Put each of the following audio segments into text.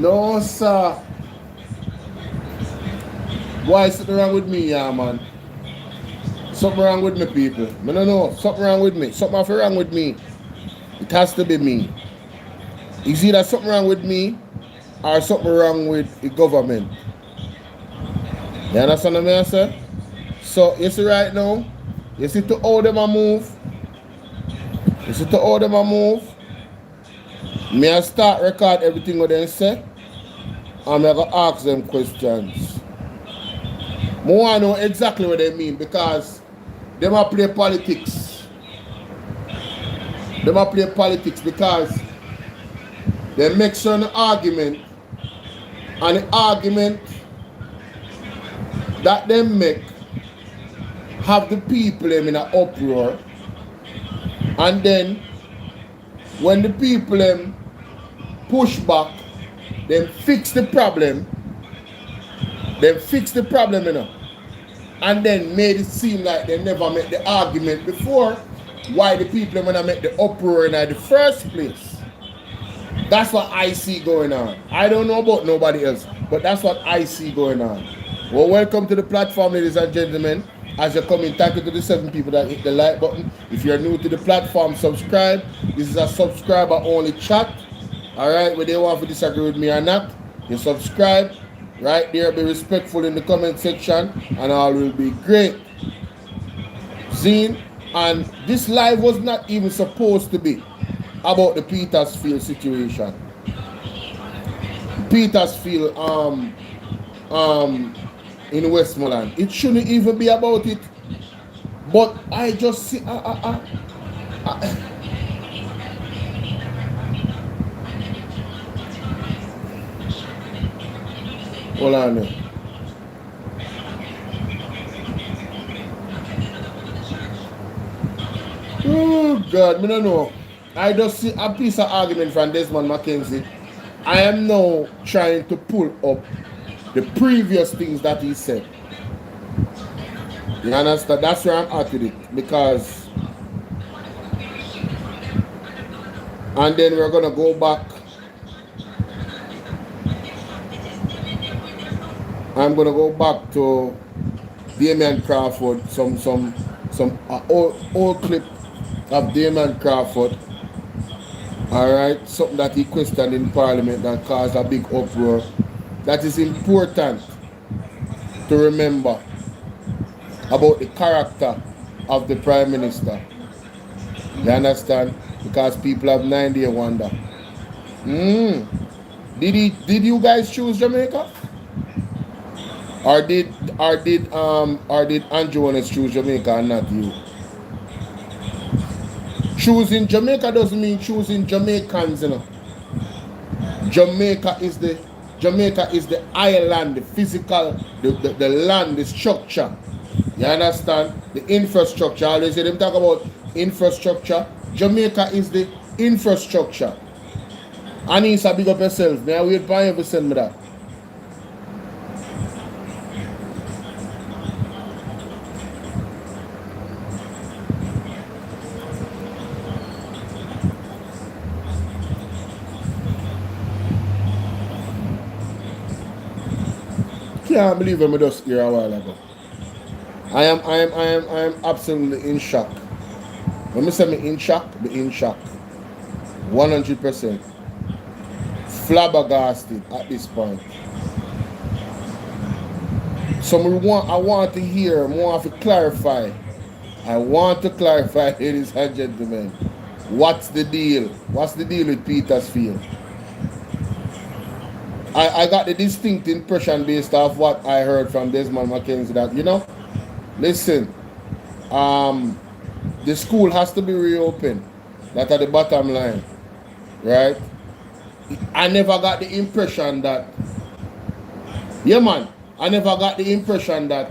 No, sir. Why something wrong with me, yeah, man? Something wrong with me, people. I don't know. Something wrong with me. Something have wrong with me. It has to be me. It's either something wrong with me or something wrong with the government. You understand what I say? So, you see right now, you see to how them a move. You see to how them a move. Me I start record everything what they say. And I'm going to ask them questions. I want to know exactly what they mean because they might play politics. They might play politics because they make certain argument and the argument that they make have the people in an uproar, and then when the people push back, then fix the problem, you know, and then made it seem like they never made the argument before why the people when I make the uproar in the first place. That's what I see going on. I don't know about nobody else, but that's what I see going on. Well, welcome to the platform, ladies and gentlemen. As you're coming, thank you to the 7 people that hit the like button. If you're new to the platform, subscribe. This is a subscriber only chat. Alright, whether you want to disagree with me or not, you subscribe. Right there, be respectful in the comment section, and all will be great. Zine, and this live was not even supposed to be about the Petersfield situation. Petersfield, in Westmoreland. It shouldn't even be about it. But I just see. Hold on there. Oh God, I don't know. I just see a piece of argument from Desmond Mackenzie. I am now trying to pull up the previous things that he said. You understand? That's where I'm at with it. Because, and then we're gonna go back. I'm gonna go back to Damian Crawford, some old clip of Damian Crawford. Alright, something that he questioned in Parliament that caused a big uproar. That is important to remember about the character of the Prime Minister. You understand? Because people have 9-day wonder. Did you guys choose Jamaica? Or did Andrew Jones choose Jamaica and not you? Choosing Jamaica doesn't mean choosing Jamaicans, you know. Jamaica is the island, the physical, the land, the structure. You understand? The infrastructure. I always hear them talk about infrastructure. Jamaica is the infrastructure. And it's a big up yourself. May I wait for you to send me that? Can't believe I'm just here a while ago. I am absolutely in shock. When I say me in shock, be in shock. 100%. Flabbergasted at this point. So I want to hear, more to clarify. I want to clarify, ladies and gentlemen. What's the deal? What's the deal with Petersfield? I got the distinct impression based off what I heard from Desmond Mackenzie that, you know, listen, the school has to be reopened. That's at the bottom line, right? I never got the impression that, yeah man, I never got the impression that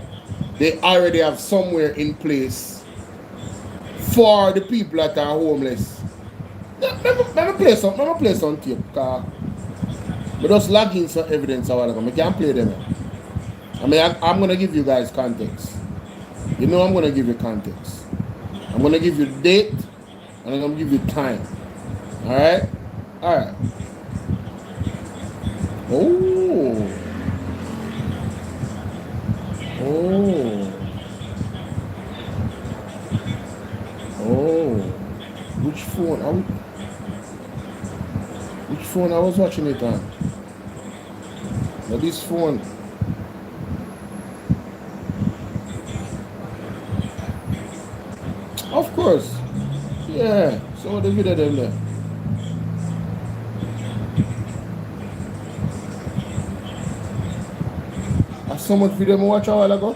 they already have somewhere in place for the people that are homeless. Let me play some tape, because I just log in some evidence a while ago. I can't play them. I mean, I'm going to give you guys context. You know I'm going to give you context. I'm going to give you date, and I'm going to give you time. Alright? Alright. Oh. Oh. Oh. Which phone? Which phone I was watching it on? Now this phone. Of course. Yeah. So the video them there. I saw much video I watched a while ago.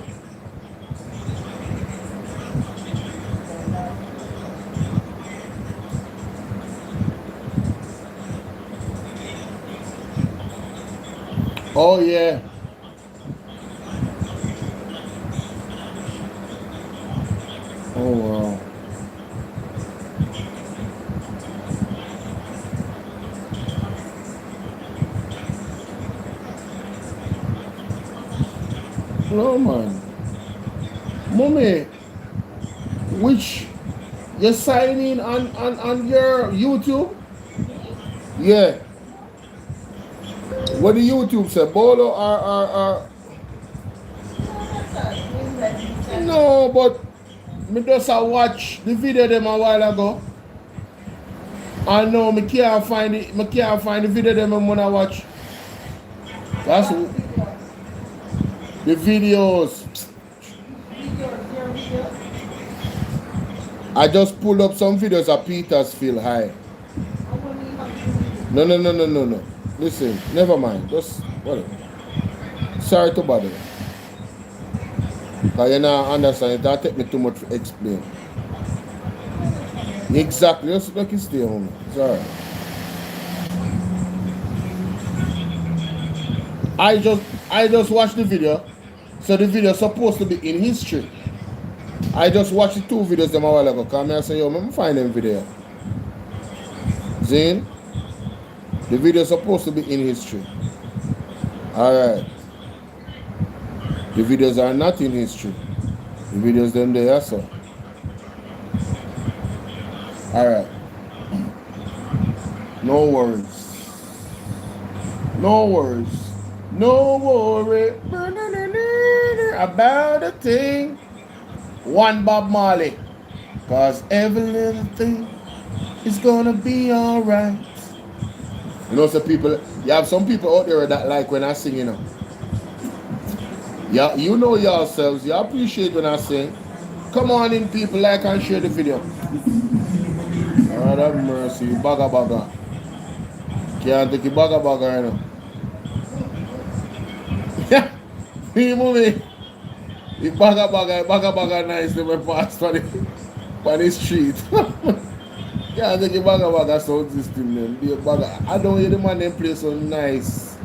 Oh yeah. Oh wow. No man. Mommy, which you sign in on your YouTube? Yeah. What do YouTube say? Bolo or no, but me just watch the video them a while ago. I know me can't find it. Me can't find the video them when I watch. That's the videos. I just pulled up some videos of Petersfield High. No. Listen, never mind. Just whatever. Sorry to bother. Because you don't understand. It don't take me too much to explain. Exactly. Just like you stay home. It's alright. I just watched the video. So the video is supposed to be in history. I just watched the two videos them a while ago. Come here and say, yo, let me find them video. Zane, the video is supposed to be in history. Alright. The videos are not in history. The videos them there, so. Alright. No worries. No worries. No worry about a thing. One Bob Marley. Cause every little thing is gonna be alright. You know, some people, you have some people out there that like when I sing, you know. Yeah, you know yourselves, you appreciate when I sing. Come on in, people, like and share the video. Lord have mercy, bagga. Can't take a bagga, you know. Yeah, me movie. The bagga nice to me pass for the street. Can't take a bagga sound system then. I don't hear the man them play some nice,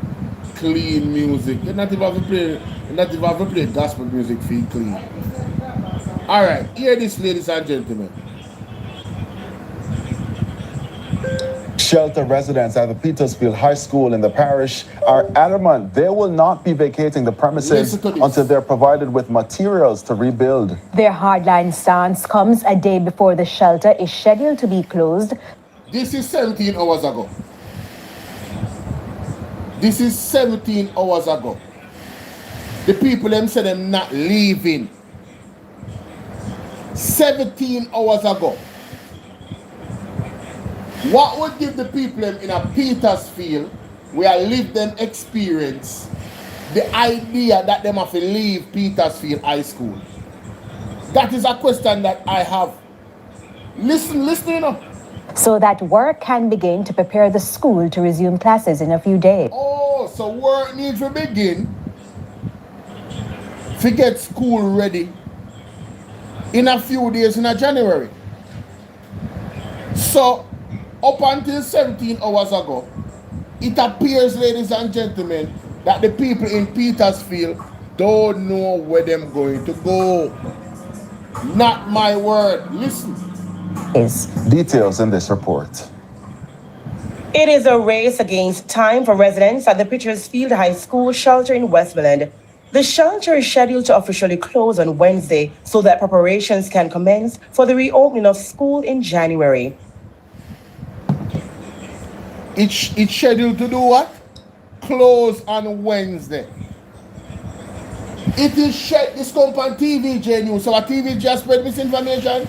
clean music. You not even have to play gospel music feel clean. Alright, hear this, ladies and gentlemen. Shelter residents at the Petersfield High School in the parish are adamant they will not be vacating the premises until they're provided with materials to rebuild. Their hardline stance comes a day before the shelter is scheduled to be closed. This is 17 hours ago. This is 17 hours ago. The people them say them not leaving. 17 hours ago. What would give the people them in a Petersfield where live them experience the idea that them have to leave Petersfield High School? That is a question that I have. Listen up. So that work can begin to prepare the school to resume classes in a few days. Oh, so work needs to begin to get school ready in a few days in January. So, up until 17 hours ago, it appears, ladies and gentlemen, that the people in Petersfield don't know where they're going to go. Not my word. Listen. Details in this report. It is a race against time for residents at the Petersfield High School shelter in Westmoreland. The shelter is scheduled to officially close on Wednesday so that preparations can commence for the reopening of school in January. It's scheduled to do what? close on Wednesday. It is shared. This come on TVJ News. So our TV just spread misinformation.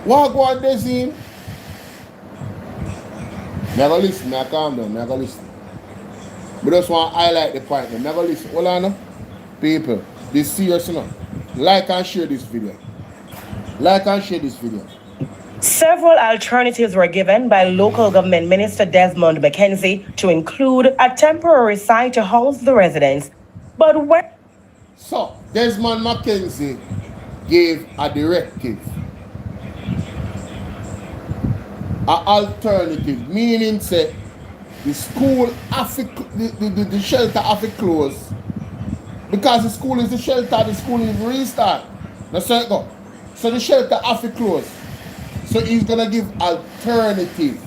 What go on this in? Never listen, I calm down, never listen. But just want to highlight the point. Never listen. Hold on now. People, this serious enough. Like and share this video. Like and share this video. Several alternatives were given by local government minister Desmond McKenzie to include a temporary site to house the residents. But when... So, Desmond McKenzie gave a directive. An alternative, meaning say the school the shelter have to close. Because the school is the shelter, the school is restart. Now so it go. So the shelter have to close. So he's gonna give alternative.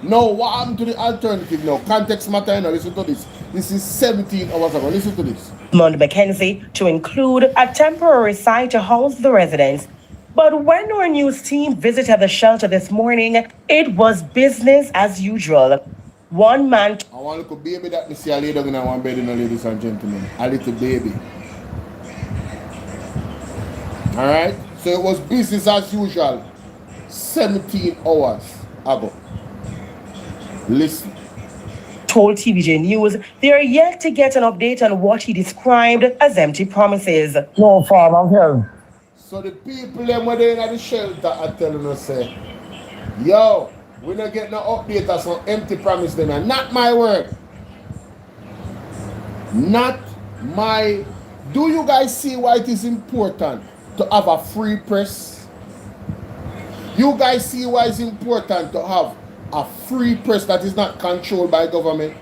Now what happened to the alternative now? Context matter now, listen to this. This is 17 hours ago. Listen to this. Desmond McKenzie to include a temporary site to house the residents. But when our news team visited the shelter this morning, it was business as usual. One man... I want a little baby that me see a lay down in one bed, ladies and gentlemen. A little baby. Alright? So it was business as usual. 17 hours ago. Listen. Told TVJ News they are yet to get an update on what he described as empty promises. No farm of help. So the people them when they in the shelter are telling us say, yo, we not get no update on some empty promise them. And not my word. Not my... Do you guys see why it is important to have a free press? You guys see why it's important to have a free press that is not controlled by government?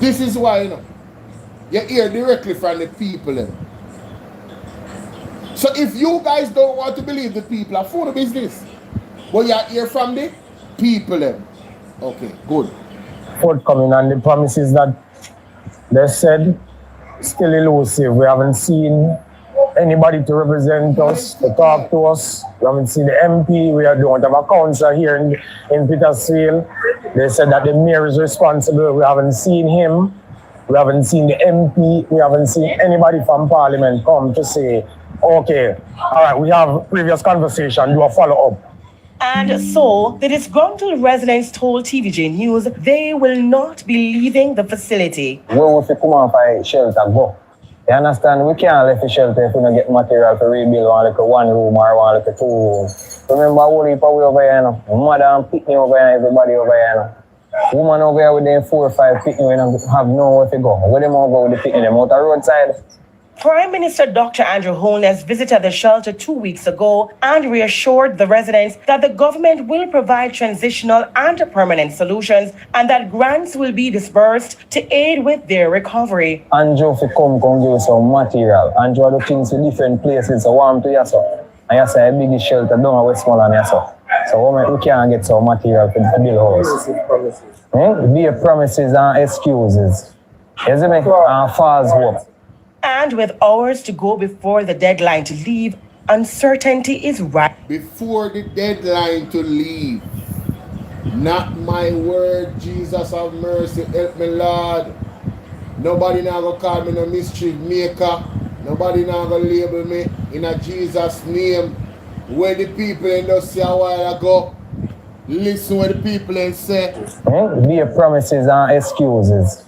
This is why, you know. You hear directly from the people. So if you guys don't want to believe the people are for the business, but you hear from the people. Okay, good. Forthcoming, and the promises that they said still elusive. We haven't seen anybody to represent us, to talk to us. We haven't seen the MP. We don't have a councillor here in Petersfield. They said that the mayor is responsible. We haven't seen him. We haven't seen the MP. We haven't seen anybody from Parliament come to say, okay, all right, we have previous conversation, do a follow-up. And so, the disgruntled residents told TVJ News they will not be leaving the facility. When we come on for shelter, go. You understand? We can't leave the shelter if we don't get material to rebuild one room or one 2 room. Remember, all the people over here, mother and picnic over here, everybody over here. Woman over here with them 4 or 5 picnic, we don't have nowhere to go. Where them all go with the picnic? Them out the roadside. Prime Minister Dr. Andrew Holness visited the shelter 2 weeks ago and reassured the residents that the government will provide transitional and permanent solutions and that grants will be disbursed to aid with their recovery. Andrew, if you come give some material, Andrew, the things in different places, so warm to yourself. And you say a big shelter down at Westmoreland, yourself. So we can't get some material for the build house. Be promises and excuses. You see me? And false hope. And with hours to go before the deadline to leave, uncertainty is right. Before the deadline to leave. Not my word, Jesus have mercy, help me Lord. Nobody now gonna call me no mischief maker. Nobody now gonna label me in a Jesus name. Where the people in the say a while ago, listen what the people in say. Be promises and excuses.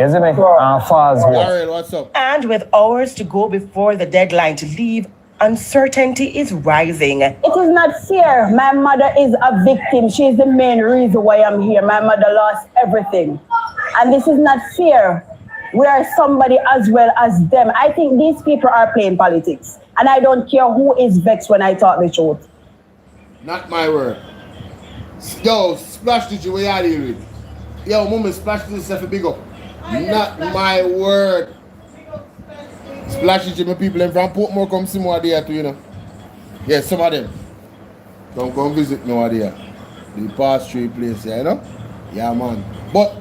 You see me? And false hope. Ariel, what's up? And with hours to go before the deadline to leave, uncertainty is rising. It is not fair. My mother is a victim. She is the main reason why I'm here. My mother lost everything. And this is not fair. We are somebody as well as them. I think these people are playing politics. And I don't care who is vexed when I talk the truth. Not my word. Yo, Splash did you, where you are here with? Yo, mama, Splash did yourself a big up. Not my word. Splash did you, my people in from Portmore come see more there too, you know. Yeah, some of them. Come visit me over there. The past 3 places, you know? Yeah, man. But,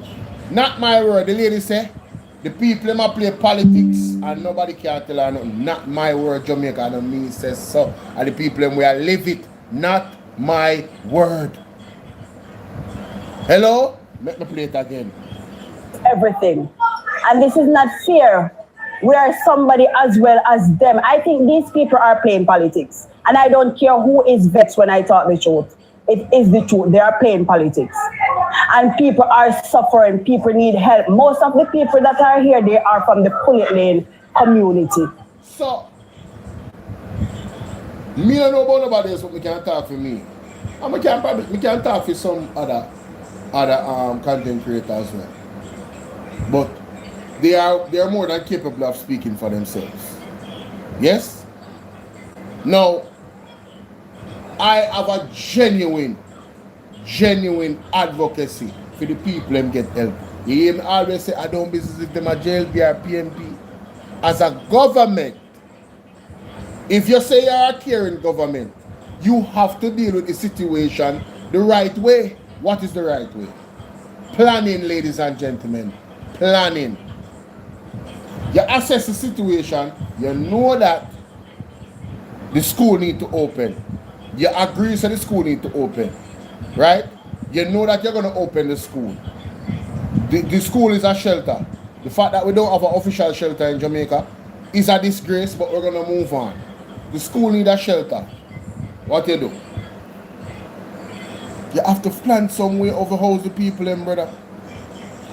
not my word. The lady say, The people them a play politics and nobody can tell her nothing. Not my word, Jamaica, and me says so. And the people them will live it. Not my word. Hello? Let me play it again. Everything. And this is not fair. We are somebody as well as them. I think these people are playing politics. And I don't care who is vexed when I talk the truth. It is the truth. They are playing politics. And people are suffering. People need help. Most of the people that are here, they are from the Pullet Lane community. So, me don't know about nobody else, but we can talk for me. And we can talk for some other content creators as well. But they are more than capable of speaking for themselves. Yes? Now, I have a genuine advocacy for the people them get help. You hear me always say I don't business if them a jail, they are PNP. As a government, if you say you're a caring government, you have to deal with the situation the right way. What is the right way? Planning, ladies and gentlemen. Planning. You assess the situation, you know that the school need to open. You agree that the school need to open. Right? You know that you're going to open the school. The school is a shelter. The fact that we don't have an official shelter in Jamaica is a disgrace, but we're going to move on. The school need a shelter. What you do? You have to plan some way over house the people in, brother.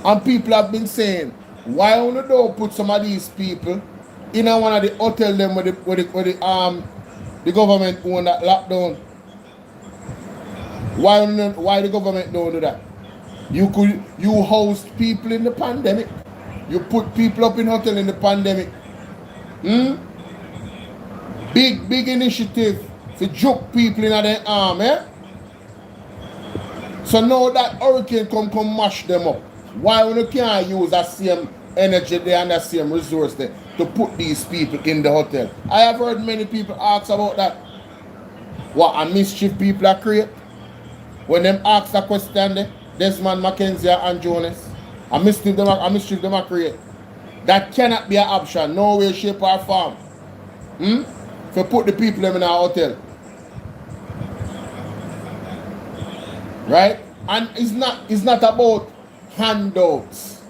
And people have been saying, why don't put some of these people in one of the hotel them where the government own that lockdown? Why the government don't do that? You host people in the pandemic. You put people up in hotel in the pandemic. Big initiative to juke people in their arm, eh? So now that hurricane come mash them up. Why you can't use that same energy there and that same resource there to put these people in the hotel? I have heard many people ask about that. What a mischief people are create. When them ask that question there, Desmond Mackenzie and Jonas, a mischief them are create. That cannot be an option, no way, shape or form. To put the people in a hotel. Right? And it's not about handouts.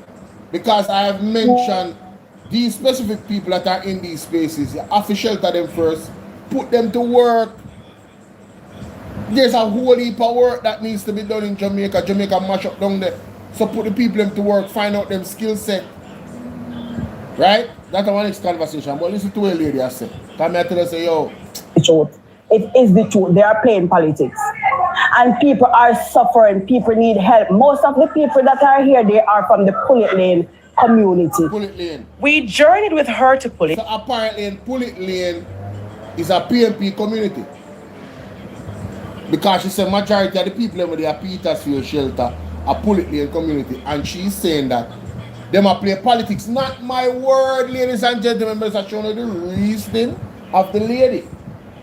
Because I have mentioned these specific people that are in these spaces. You have to shelter them first. Put them to work. There's a whole heap of work that needs to be done in Jamaica. Jamaica mash up down there. So put the people them to work. Find out them skill set. Right? That's our next conversation. But listen to a lady I said. Come here to say, yo. The truth. It is the truth. They are playing politics. And people are suffering. People need help. Most of the people that are here, they are from the Pullet Lane community. Pullet Lane. We journeyed with her to Pullet. So apparently Pullet Lane is a PNP community. Because she said majority of the people in the Petersfield shelter are Pullet Lane community. And she's saying that them a play politics. Not my word, ladies and gentlemen. I'm showing you the reasoning of the lady.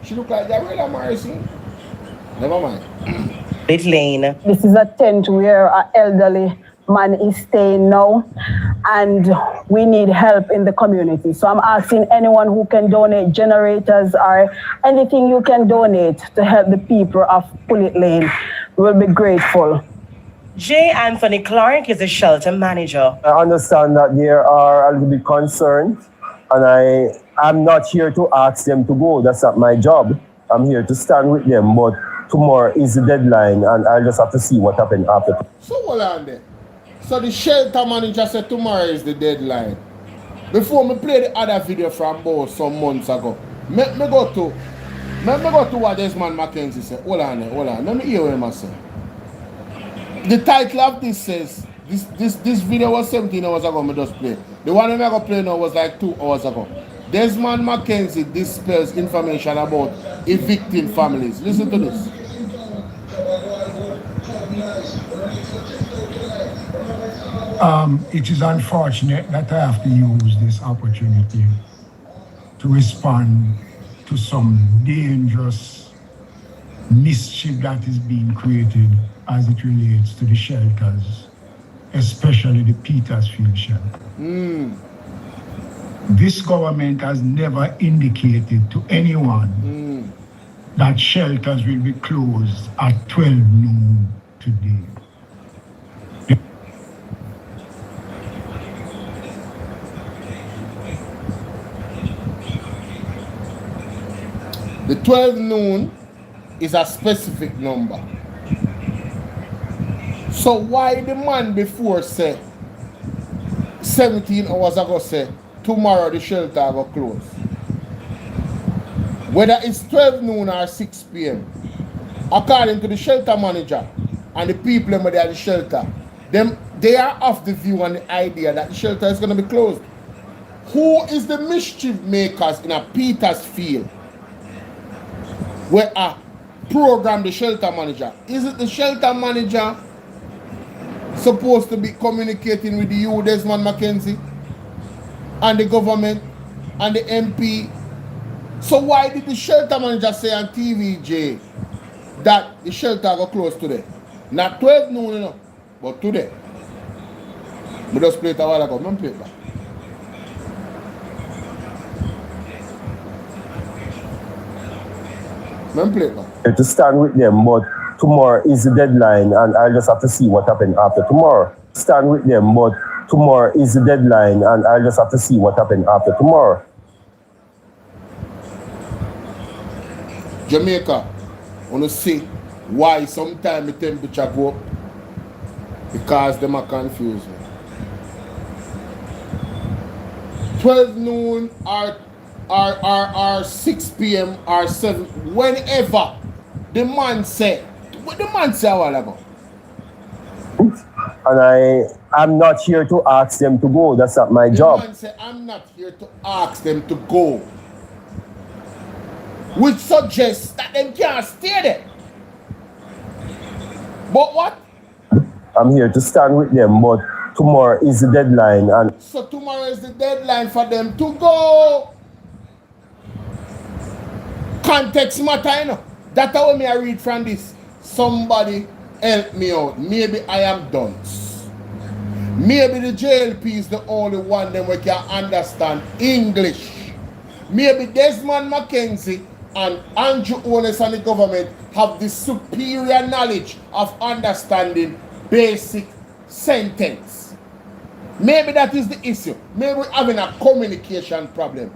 She look like Gabriela Morrison. Never mind. Pullet Lane. This is a tent where an elderly man is staying now, and we need help in the community. So I'm asking anyone who can donate generators or anything you can donate to help the people of Pullet Lane. We'll be grateful. J. Anthony Clark is the shelter manager. I understand that they are a little bit concerned, and I'm not here to ask them to go. That's not my job. I'm here to stand with them, but tomorrow is the deadline, and I just have to see what happens after. So hold on there. So the shelter manager said tomorrow is the deadline. Before me play the other video from Bolo some months ago, me go to what Desmond Mackenzie said. Hold on. Let me hear what I say. The title of this says, this video was 17 hours ago, me just play. The one I'm going to play now was like 2 hours ago. Desmond Mackenzie dispels information about evicting families. Listen to this. It is unfortunate that I have to use this opportunity to respond to some dangerous mischief that is being created as it relates to the shelters especially the Petersfield shelter. This government has never indicated to anyone that shelters will be closed at 12 noon today. The 12 noon is a specific number. So why the man before say 17 hours ago say tomorrow the shelter will close? Whether it's 12 noon or 6 p.m. according to the shelter manager and the people who are at the shelter, they are of the view and the idea that the shelter is going to be closed. Who is the mischief makers in a Petersfield where I program the shelter manager? Is it the shelter manager supposed to be communicating with you, Desmond McKenzie, and the government and the MP? So why did the shelter manager say on TVJ that the shelter will close today? Not 12 noon, you know, but today. We just play it a while ago. Let me play it back. Let me play it back. To stand with them, but tomorrow is the deadline, and I'll just have to see what happens after tomorrow. Stand with them, but tomorrow is the deadline, and I'll just have to see what happens after tomorrow. Jamaica, want to see why sometimes the temperature go up? Because them are confused. 12 noon or 6 p.m. or 7, whenever the man said, what the man said a while ago? And I'm not here to ask them to go. That's not my job. The man said, I'm not here to ask them to go. Which suggests that they can't stay there. But what? I'm here to stand with them, but tomorrow is the deadline. And so tomorrow is the deadline for them to go. Context matter, you know. That's how I read from this. Somebody help me out. Maybe I am dunce. Maybe the JLP is the only one that we can understand English. Maybe Desmond McKenzie and Andrew Ones and the government have the superior knowledge of understanding basic sentence. Maybe that is the issue. Maybe we're having a communication problem.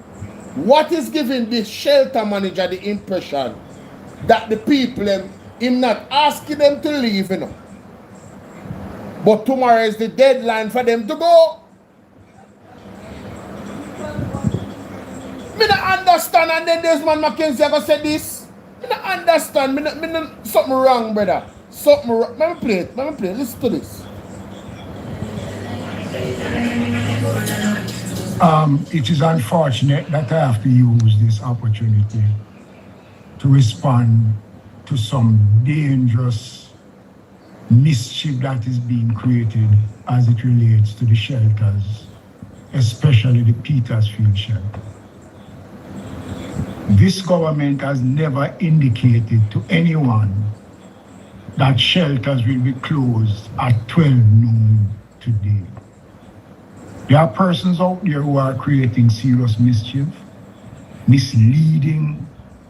What is giving this shelter manager the impression that the people, him not asking them to leave, you know, but tomorrow is the deadline for them to go? Me not understand, and then Desmond McKenzie ever said this. Me not understand. Me not, something wrong, brother. Something wrong. Let me play it. Listen to this. It is unfortunate that I have to use this opportunity to respond to some dangerous mischief that is being created as it relates to the shelters, especially the Petersfield shelter. This government has never indicated to anyone that shelters will be closed at 12 noon today. There are persons out there who are creating serious mischief, misleading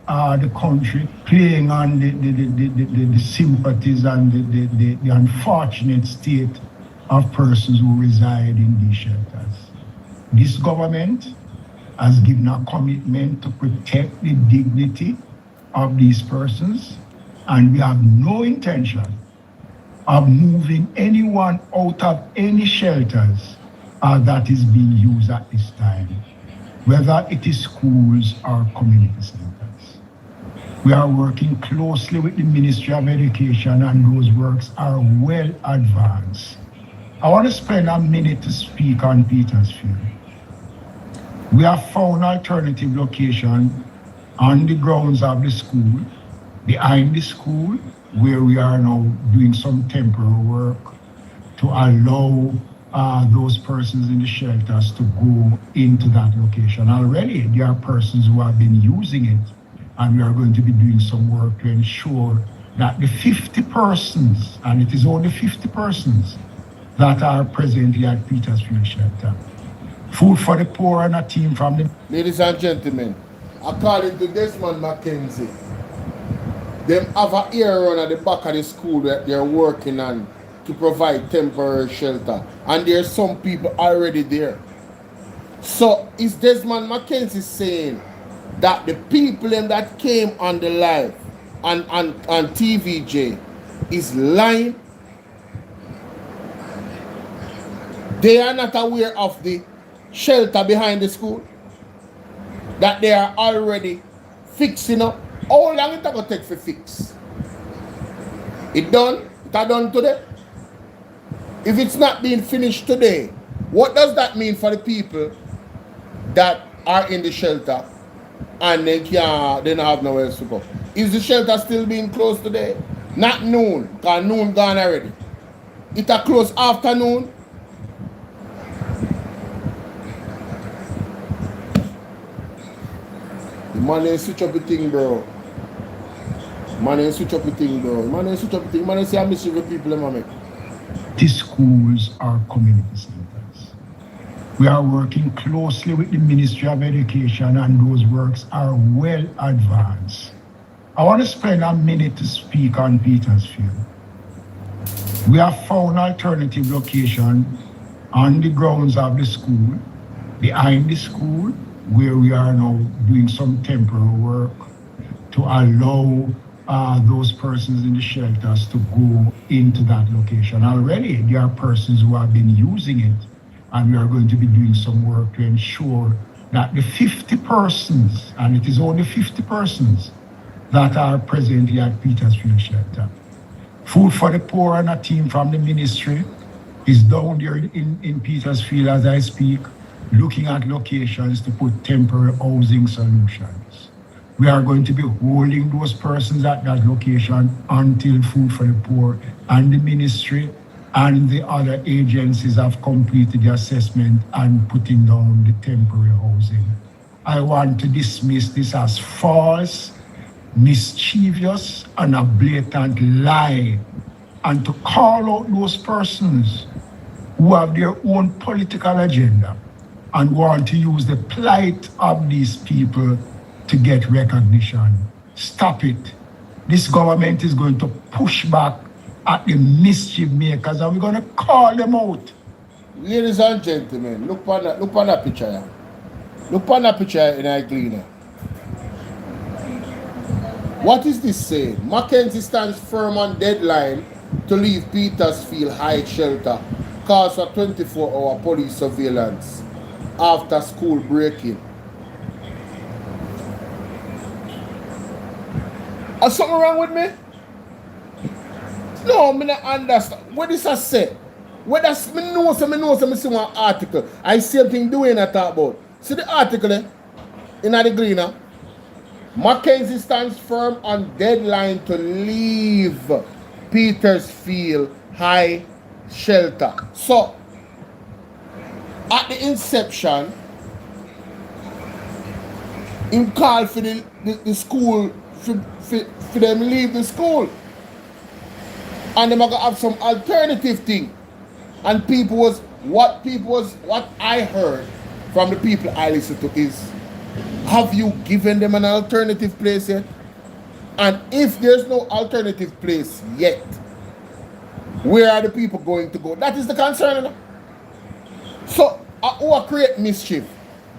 the country, playing on the sympathies and the unfortunate state of persons who reside in these shelters. This government has given a commitment to protect the dignity of these persons, and we have no intention of moving anyone out of any shelters that is being used at this time, whether it is schools or community centers. We are working closely with the Ministry of Education, and those works are well advanced. I want to spend a minute to speak on Petersfield. We have found alternative location on the grounds of the school, behind the school, where we are now doing some temporary work to allow those persons in the shelters to go into that location. Already there are persons who have been using it, and we are going to be doing some work to ensure that the 50 persons, and it is only 50 persons, that are presently at Petersfield Shelter. Food for the poor and a team from the... Ladies and gentlemen, according to Desmond McKenzie, them have a area at the back of the school that they're working on to provide temporary shelter. And there's some people already there. So is Desmond McKenzie saying that the people that came on the live on TVJ is lying? They are not aware of the shelter behind the school that they are already fixing up. How long it going to take for fix? It done? It are done today? If it's not being finished today, what does that mean for the people that are in the shelter and they don't have nowhere else to go? Is the shelter still being closed today? Not noon, because noon gone already. It are closed afternoon. The man ain't switch up the thing, bro. Man ain't switch up the thing, bro. Man ain't switch up the thing. Man ain't say I miss you with people, man. The schools are community centers. We are working closely with the Ministry of Education, and those works are well advanced. I want to spend a minute to speak on Petersfield. We have found alternative location on the grounds of the school, behind the school, where we are now doing some temporary work to allow those persons in the shelters to go into that location. Already, there are persons who have been using it, and we are going to be doing some work to ensure that the 50 persons, and it is only 50 persons, that are presently at Petersfield Shelter. Food for the poor and a team from the ministry is down there in Petersfield as I speak, looking at locations to put temporary housing solutions. We are going to be holding those persons at that location until Food for the Poor and the ministry and the other agencies have completed the assessment and putting down the temporary housing. I want to dismiss this as false, mischievous, and a blatant lie, and to call out those persons who have their own political agenda and want to use the plight of these people to get recognition. Stop it. This government is going to push back at the mischief makers, and we're going to call them out. Ladies and gentlemen, look on that picture here. Look on that picture in our cleaner. What is this saying? Mackenzie stands firm on deadline to leave Petersfield High Shelter cause for 24-hour police surveillance after school break-in. Is something wrong with me? No, I don't understand. What this has said? What does me know see one article. I see thing doing I talk about. See the article in the Gleaner? Mackenzie stands firm on deadline to leave Petersfield High Shelter. So, at the inception, he called for the school, for them leave the school. And them are gonna have some alternative thing. And what I heard from the people I listen to is, have you given them an alternative place yet? And if there's no alternative place yet, where are the people going to go? That is the concern. You know? So, who create mischief?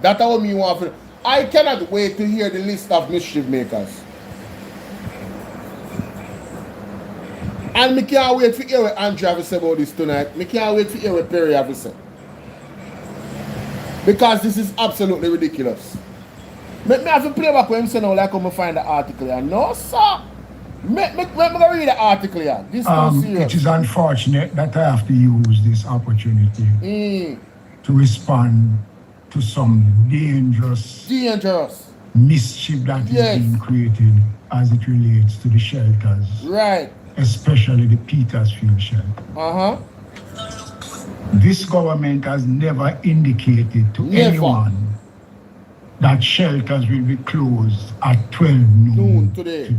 That's how me want to. I cannot wait to hear the list of mischief makers. And I can't wait to hear what Andrew have to say about this tonight. I can't wait to hear what Perry have to say. Because this is absolutely ridiculous. I have to play back when him say now like I'm find the article here. No, sir. Let me read the article here. This is serious. It is unfortunate that I have to use this opportunity to respond to some dangerous mischief that is being created as it relates to the shelters. Right. Especially the Petersfield shelter. This government has never indicated to anyone that shelters will be closed at 12 noon today.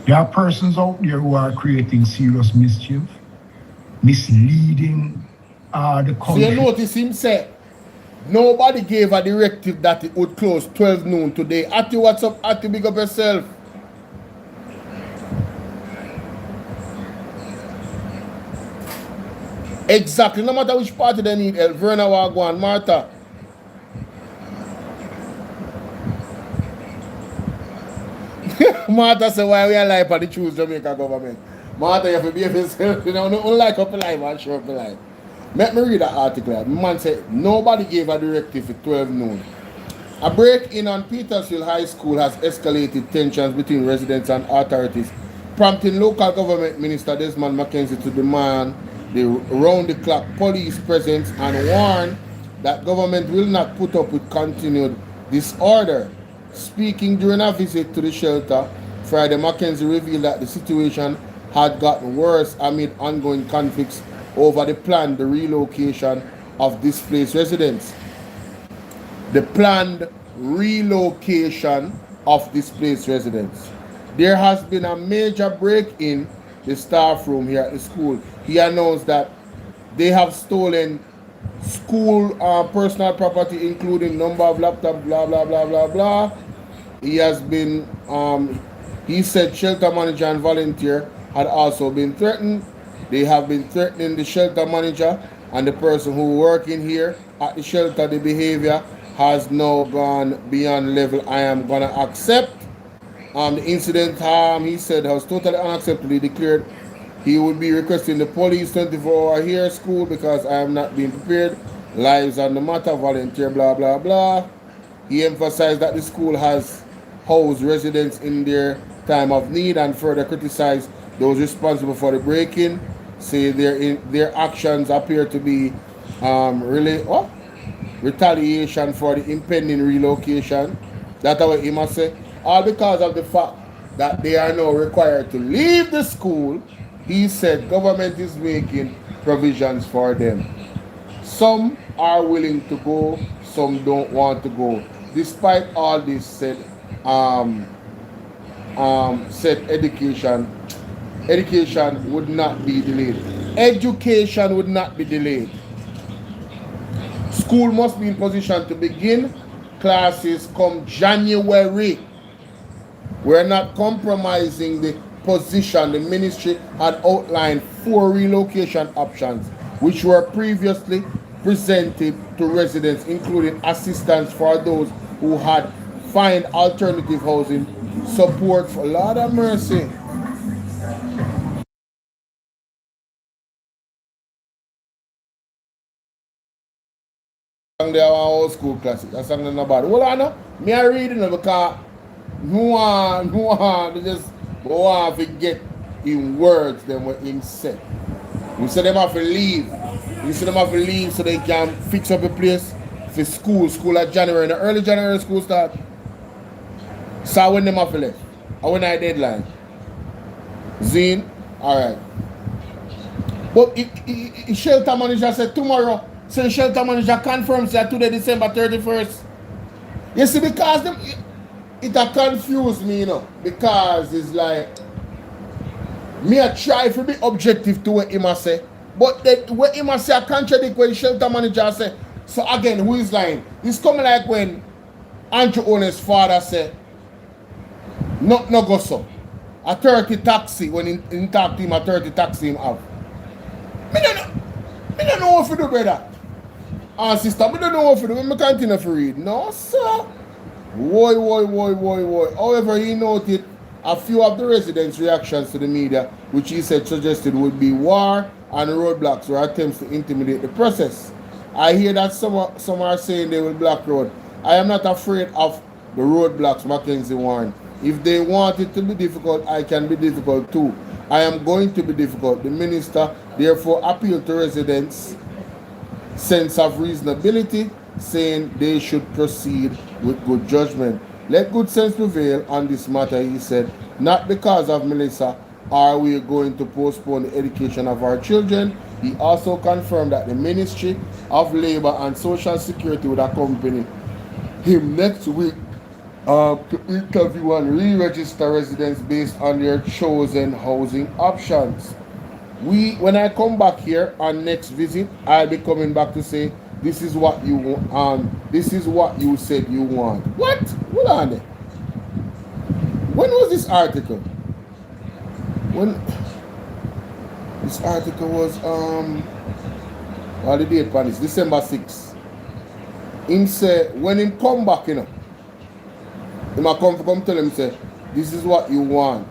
There are persons out there who are creating serious mischief. misleading the So country. you notice him say, nobody gave a directive that it would close 12 noon today. Ati, what's up? Ati, big up yourself. Exactly. No matter which party they need help. Verna Wagwan, Martha. Martha said, why we are live for the Choose Jamaica government? Martha, you have to be yourself. You know, don't like up live and show up live. Let me read that article. The man said, nobody gave a directive at 12 noon. A break-in on Petersfield High School has escalated tensions between residents and authorities, prompting local government minister Desmond McKenzie to demand the round-the-clock police presence and warn that government will not put up with continued disorder. Speaking during a visit to the shelter, Friday, McKenzie revealed that the situation had gotten worse amid ongoing conflicts over the planned relocation of displaced residents. The planned relocation of displaced residents. There has been a major break in the staff room here at the school. He announced that they have stolen school personal property, including number of laptops, blah, blah, blah, blah, blah. He has been, he said shelter manager and volunteer had also been threatened. They have been threatening the shelter manager and the person who working here at the shelter. The behavior has now gone beyond level I am gonna accept. The incident, he said, was totally unacceptable. He declared he would be requesting the police 24-hour here school because I am not being prepared. Lives on the matter, volunteer, blah, blah, blah. He emphasized that the school has housed residents in their time of need and further criticized those responsible for the break-in. Say their actions appear to be retaliation for the impending relocation. That's what he must say. All because of the fact that they are now required to leave the school. He said government is making provisions for them. Some are willing to go, some don't want to go. Despite all this, said education would not be delayed. Education would not be delayed. School must be in position to begin classes come January. We're not compromising the position. The ministry had outlined 4 relocation options, which were previously presented to residents, including assistance for those who had find alternative housing, support for Lord of mercy. They are old school classic. That's something about it. Well, I know. Me I reading it because no one they just want to get in words them what him said. You say them have to leave. You say them have to leave so they can fix up a place for school. School at January. In the early January school start. So when them have to left. I when I deadline. Zine. Alright. But the shelter manager said tomorrow. So the shelter manager confirms that today December 31st. You see, because them, it confused me, you know. Because it's like me I try to be objective to what him say. But what him say I contradict what the shelter manager say. So again, who is lying? It's coming like when Andrew Owner's father said, no go so. A 30 taxi when in talk to him, a 30 taxi him have. Me don't know what to do, brother. And sister, me don't know what to do. Me continue to read. No, sir. Why. However, he noted a few of the residents' reactions to the media, which he said suggested would be war and roadblocks or attempts to intimidate the process. I hear that some are saying they will block road. I am not afraid of the roadblocks, Mackenzie warned. If they want it to be difficult, I can be difficult too. I am going to be difficult. The minister therefore appealed to residents' sense of reasonability, saying they should proceed with good judgment. Let good sense prevail on this matter, he said. Not because of Melissa are we going to postpone the education of our children. He also confirmed that the Ministry of Labor and Social Security would accompany him next week to interview and re-register residents based on their chosen housing options. When I come back here on next visit, I'll be coming back to say this is what you want. This is what you said you want. What? Hold on there. When was this article? When this article was the date on this December 6th. Him say when him come back, him a come tell him say this is what you want.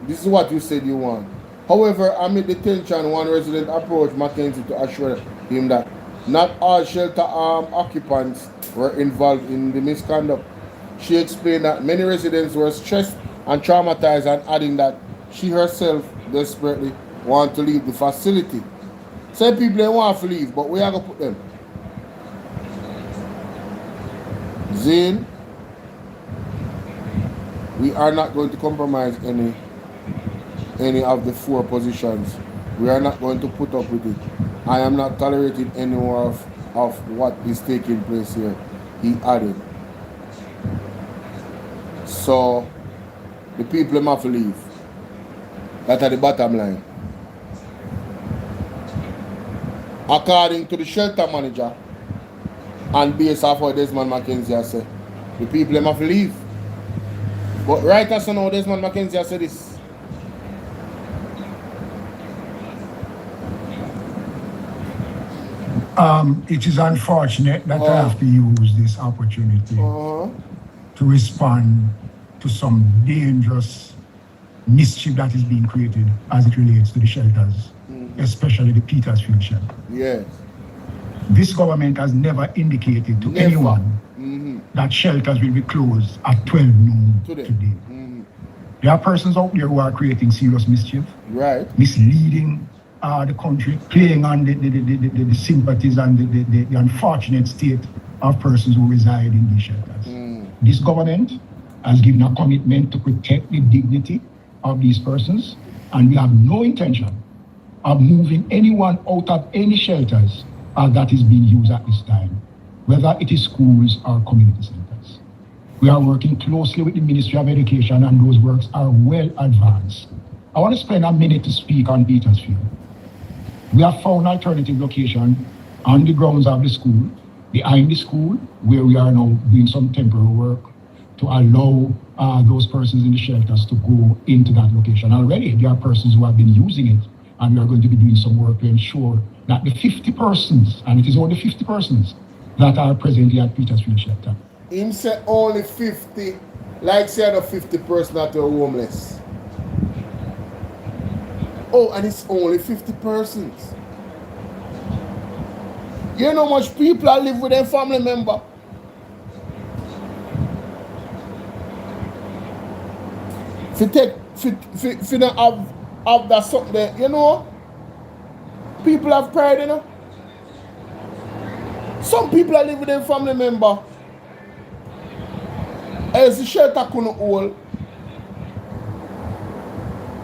This is what you said you want. However, amid detention, one resident approached Mackenzie to assure him that not all shelter occupants were involved in the misconduct. She explained that many residents were stressed and traumatized, and adding that she herself desperately wanted to leave the facility. Some people they want to leave, but where are going to put them? Zane, we are not going to compromise any of the four positions. We are not going to put up with it. I am not tolerating any more of what is taking place here, he added. So, the people have to leave. That's at the bottom line. According to the shelter manager, and based off what Desmond Mackenzie has said, the people have to leave. But right as now, Desmond Mackenzie has said this. It is unfortunate that I have to use this opportunity to respond to some dangerous mischief that is being created as it relates to the shelters, especially the Petersfield shelter. Yes. This government has never indicated to anyone that shelters will be closed at 12 noon today. There are persons out there who are creating serious mischief, misleading the country, playing on the sympathies and the unfortunate state of persons who reside in these shelters. This government has given a commitment to protect the dignity of these persons, and we have no intention of moving anyone out of any shelters that is being used at this time, whether it is schools or community centers. We are working closely with the Ministry of Education, and those works are well advanced. I want to spend a minute to speak on Petersfield. We have found alternative location on the grounds of the school, behind the school, where we are now doing some temporary work to allow those persons in the shelters to go into that location. Already, there are persons who have been using it, and we are going to be doing some work to ensure that the 50 persons, and it is only 50 persons, that are presently at Petersfield shelter. Him say only 50, like say the 50 persons that are homeless. Oh, and it's only 50 persons. You know how much people are live with their family member? If you don't have that something there, you know, people have pride, you know. Some people are live with their family member. As the shelter couldn't hold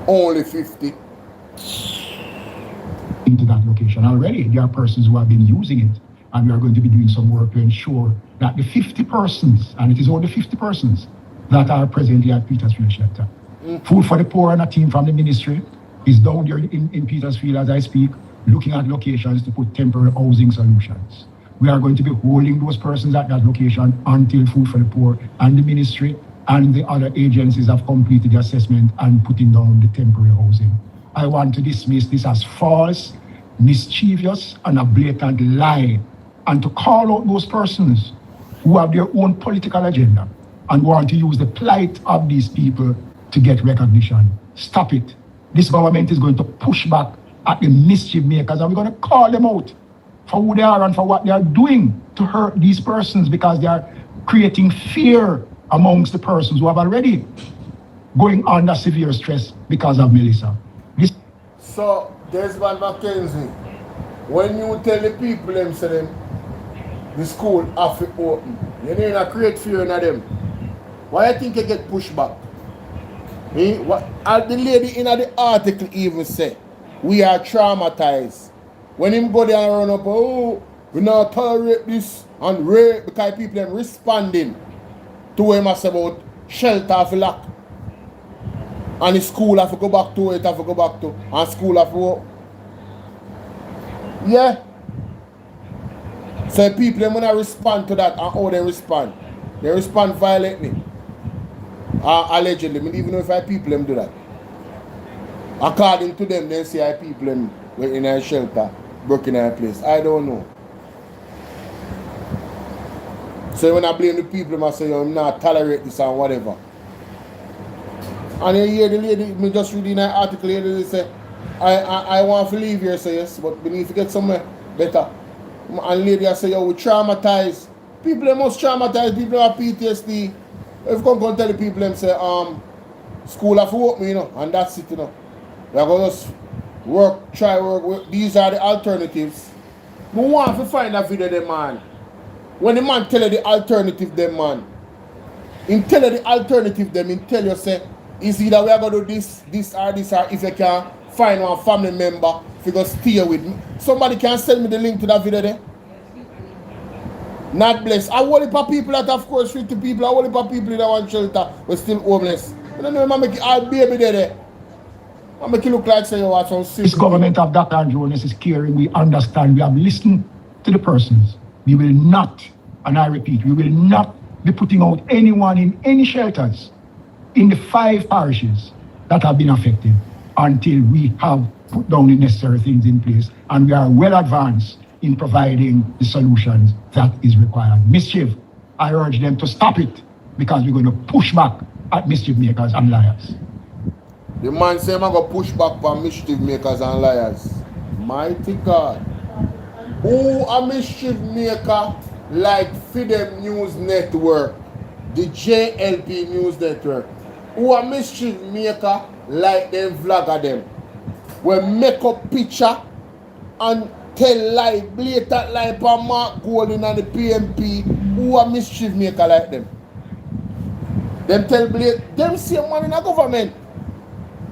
only 50. Into that location. Already, there are persons who have been using it, and we are going to be doing some work to ensure that the 50 persons, and it is only 50 persons, that are presently at Petersfield shelter. Food for the Poor and a team from the ministry is down there in Petersfield as I speak, looking at locations to put temporary housing solutions. We are going to be holding those persons at that location until Food for the Poor and the ministry and the other agencies have completed the assessment and putting down the temporary housing. I want to dismiss this as false, mischievous, and a blatant lie, and to call out those persons who have their own political agenda and want to use the plight of these people to get recognition. Stop it. This government is going to push back at the mischief makers, and we're going to call them out for who they are and for what they are doing to hurt these persons, because they are creating fear amongst the persons who have already going under severe stress because of Melissa. So, Desmond Mackenzie, when you tell the people them, say them, the school have to open, you need to create fear in them. Why you think you get pushed back? What the lady in the article even say, we are traumatized. When him go there and run up, oh, we not tolerate this and rape, because people them responding to him as about shelter for lack. And the school have to go back to it, have to go back to, and school have to work. Yeah. So people, they want to respond to that, and how they respond. They respond violently. Allegedly. I mean, even know if I people them do that. According to them, they say I people them in a shelter, broken in a place. I don't know. So when I blame the people, I say, I'm not tolerate this and whatever. And you hear the lady, me just reading an article here, they say, I want to leave here, say yes, but we need to get somewhere better. And lady, I say, yo, we traumatized. People, they must traumatize, people have PTSD. If you come tell the people, them say, school have to work me, you know, and that's it, you know. We're going to just work, try work. These are the alternatives. We want to find a video, them, man. When the man tell you the alternative, them, man, he tell you the alternative, them, he tell you, say, is either we are going to do this, or if you can find one family member, if you go stay with me. Somebody can send me the link to that video there. Not blessed. I want for people that, of course, 50 people, I want for people in that one shelter, but still homeless. I don't know, I make our baby there. I make it look like, say, you are some sick. This government of Dr. Andrew is caring. We understand. We have listened to the persons. We will not, and I repeat, we will not be putting out anyone in any shelters in the 5 parishes that have been affected until we have put down the necessary things in place and we are well advanced in providing the solutions that is required. Mischief, I urge them to stop it because we're going to push back at mischief makers and liars. The man say I'm going to push back on mischief makers and liars. Mighty God. Who a mischief maker like Freedom News Network, the JLP News Network? Who a mischief maker like them vlogger them? We make up picture and tell lie, blatant lie for Mark Golding and the PMP. Who a mischief maker like them? Them tell blatant, them same man in the government.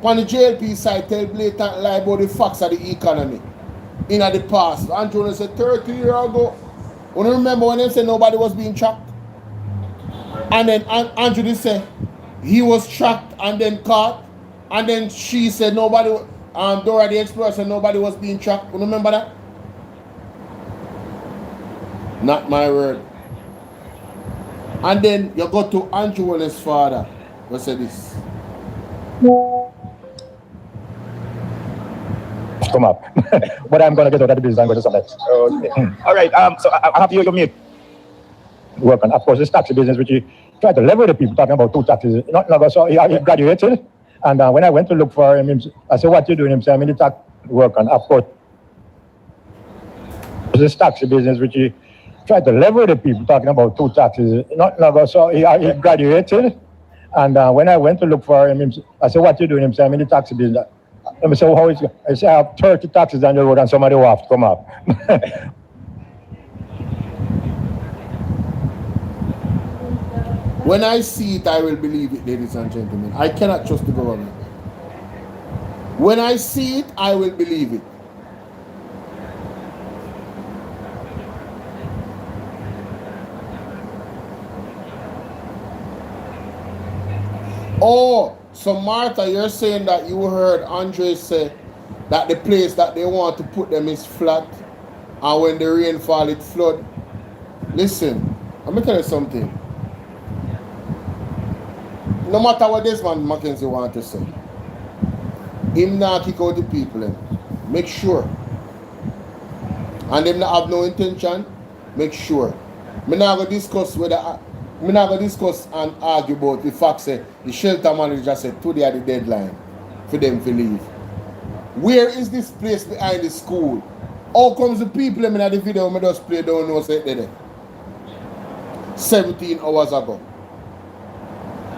On the JLP side, tell blatant lie about the facts of the economy. In the past, Andrew said 30 years ago. You remember when they said nobody was being tracked? And then Andrew did say he was tracked and then caught. And then she said nobody, Dora the Explorer said nobody was being tracked. You remember that? Not my word. And then you go to Andrew and his father. Who said this? Come up. But I'm going to get out of the business and go to something else. Okay. All right. So I have you make work on, of course, this taxi business, which you try to level the people talking about 2 taxes. Not long ago, so he graduated. And when I went to look for him, I said, what you doing? He said, I'm in the tax work on, of course, this taxi business, which you try to level the people talking about 2 taxes. Not long ago, so he graduated. And when I went to look for him, I said, what you doing? He said, I'm in the taxi business. I said, how is it? I said, I have 30 taxis on the road and somebody will have to come up. When I see it, I will believe it, ladies and gentlemen. I cannot trust the government. When I see it, I will believe it. Oh, so Martha, you're saying that you heard Andre say that the place that they want to put them is flat, and when the rain fall, it flood. Listen, I'm going to tell you something. No matter what this man Mackenzie want to say, him not kick out the people. Make sure. And them not have no intention, make sure. Me not going to discuss whether... I'm not going to discuss and argue about the fact that the shelter manager said today at the deadline for them to leave. Where is this place behind the school? How comes the people in the video I just play down know say there? 17 hours ago.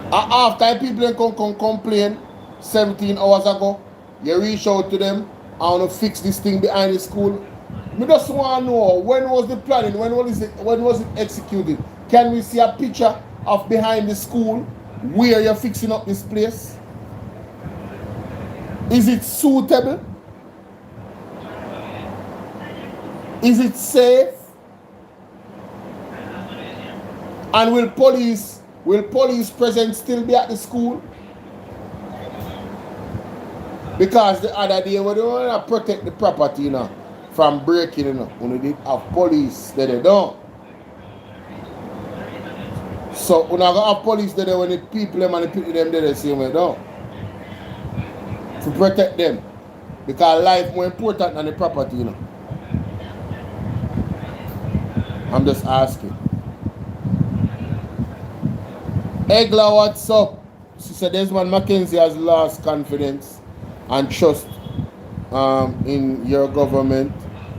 And after people come complain 17 hours ago, you reach out to them and want to fix this thing behind the school. I just want to know when was the planning, when was it executed? Can we see a picture of behind the school where you're fixing up this place? Is it suitable? Is it safe? And will police presence still be at the school? Because the other day when they want to protect the property, you know, from breaking, you know, when they did have police that they don't. So when I got have police there when the people them and the people them there the same way down. To protect them. Because life more important than the property, you know. I'm just asking. Egla, what's up? Sister Desmond Mackenzie has lost confidence and trust in your government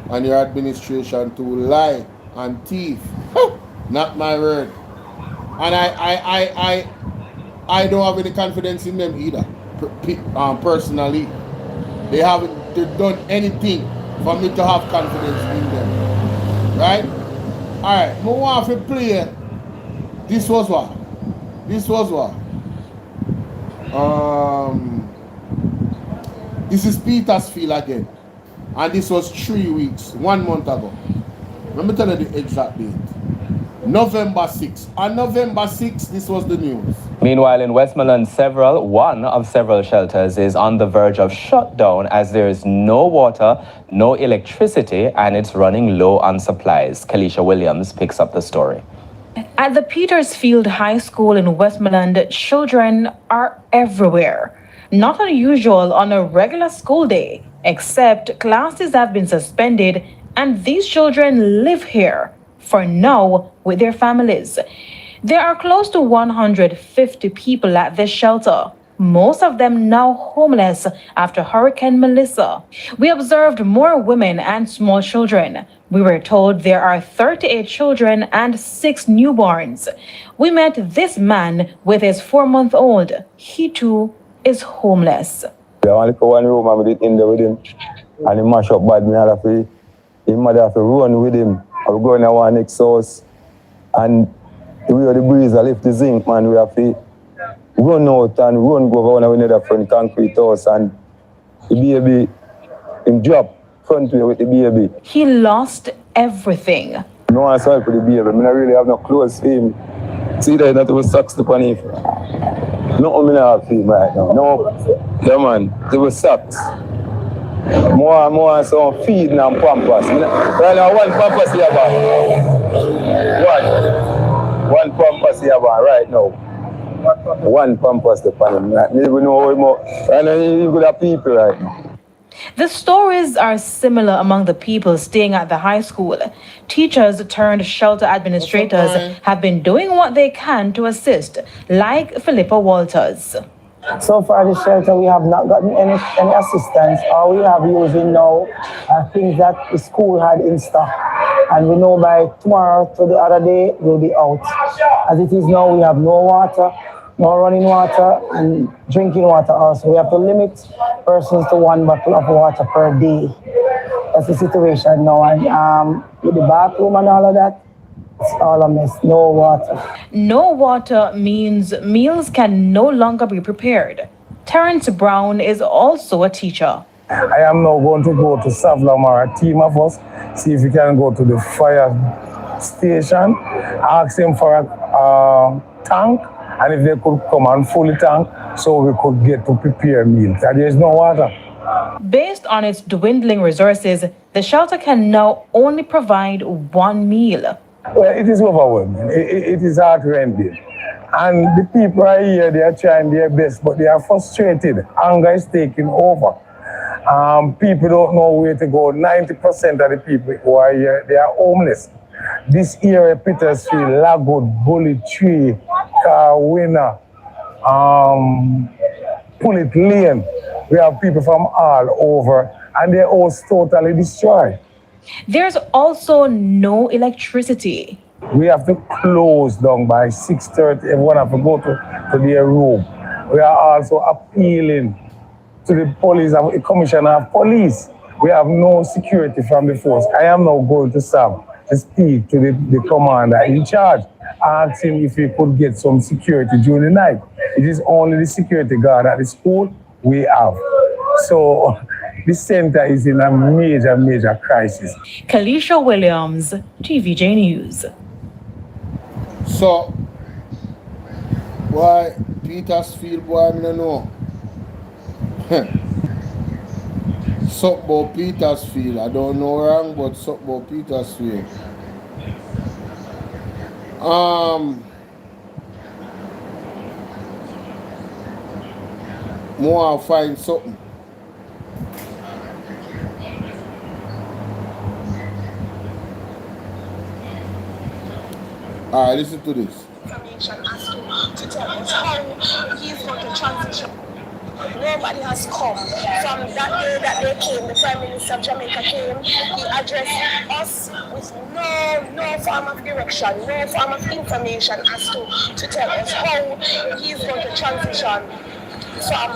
and your administration to lie and thief. Not my word. And I don't have any confidence in them either. Personally, they haven't done anything for me to have confidence in them. Right? Alright, I want to play. This was what? This is Petersfield again. And this was 3 weeks, 1 month ago. Let me tell you the exact date. November 6th. On November 6th, this was the news. Meanwhile, in Westmoreland, one of several shelters is on the verge of shutdown as there is no water, no electricity, and it's running low on supplies. Kalisha Williams picks up the story. At the Petersfield High School in Westmoreland, children are everywhere. Not unusual on a regular school day, except classes have been suspended and these children live here, for now, with their families. There are close to 150 people at this shelter, most of them now homeless after Hurricane Melissa. We observed more women and small children. We were told there are 38 children and 6 newborns. We met this man with his 4-month-old. He too is homeless. I only go one room and we did in there with him. And he mash up bad, me have to, his mother have to run with him. I will go in our next house. And we have the breeze, I lift the zinc, man, we have to run out and run go over one another front concrete house. And the baby, him drop front way with the baby. He lost everything. No one saw for the baby. I really have no clothes for him. See that it was socks upon him. No, I have for him right now. No, yeah, man, it was socks. More some feeding and pampers. Right now, one pampers here, man. One pampers here, man, right now. One pampers upon him. I don't even know how more. And you could have people right now. The stories are similar among the people staying at the high school. Teachers turned shelter administrators have been doing what they can to assist, like Philippa Walters. So far, the shelter, we have not gotten any assistance. All we have using now are things that the school had in stock. And we know by tomorrow to the other day, we'll be out. As it is now, we have no water, no running water, and drinking water also. We have to limit persons to 1 bottle of water per day. That's the situation now. And with the bathroom and all of that, it's all a mess. No water. No water means meals can no longer be prepared. Terrence Brown is also a teacher. I am now going to go to Savlamar, a team of us, see if we can go to the fire station, ask them for a tank, and if they could come and full the tank so we could get to prepare meals. And there's no water. Based on its dwindling resources, the shelter can now only provide 1 meal. Well, it is overwhelming. It is heart-rending. And the people are here, they are trying their best, but they are frustrated. Anger is taking over. People don't know where to go. 90% of the people who are here, they are homeless. This area, Petersfield, Lagood, Bully Tree, Carwinner, Pullet Lane, we have people from all over, and their house totally destroyed. There's also no electricity. We have to close down by 6:30. Everyone have to go to their room. We are also appealing to the police, the commissioner of police. We have no security from the force. I am now going to Sam to speak to the commander in charge, ask him if he could get some security during the night. It is only the security guard at the school we have. So the center is in a major crisis. Kalisha Williams, TVJ News. So, why Petersfield, boy, I don't know. Something about Petersfield. I don't know wrong, but something about Petersfield. More I'll find something. Alright, listen to this. Information as to tell us how he's going to transition. Nobody has come from that day that they came. The Prime Minister of Jamaica came. He addressed us with no form of direction, no form of information as to tell us how he's going to transition from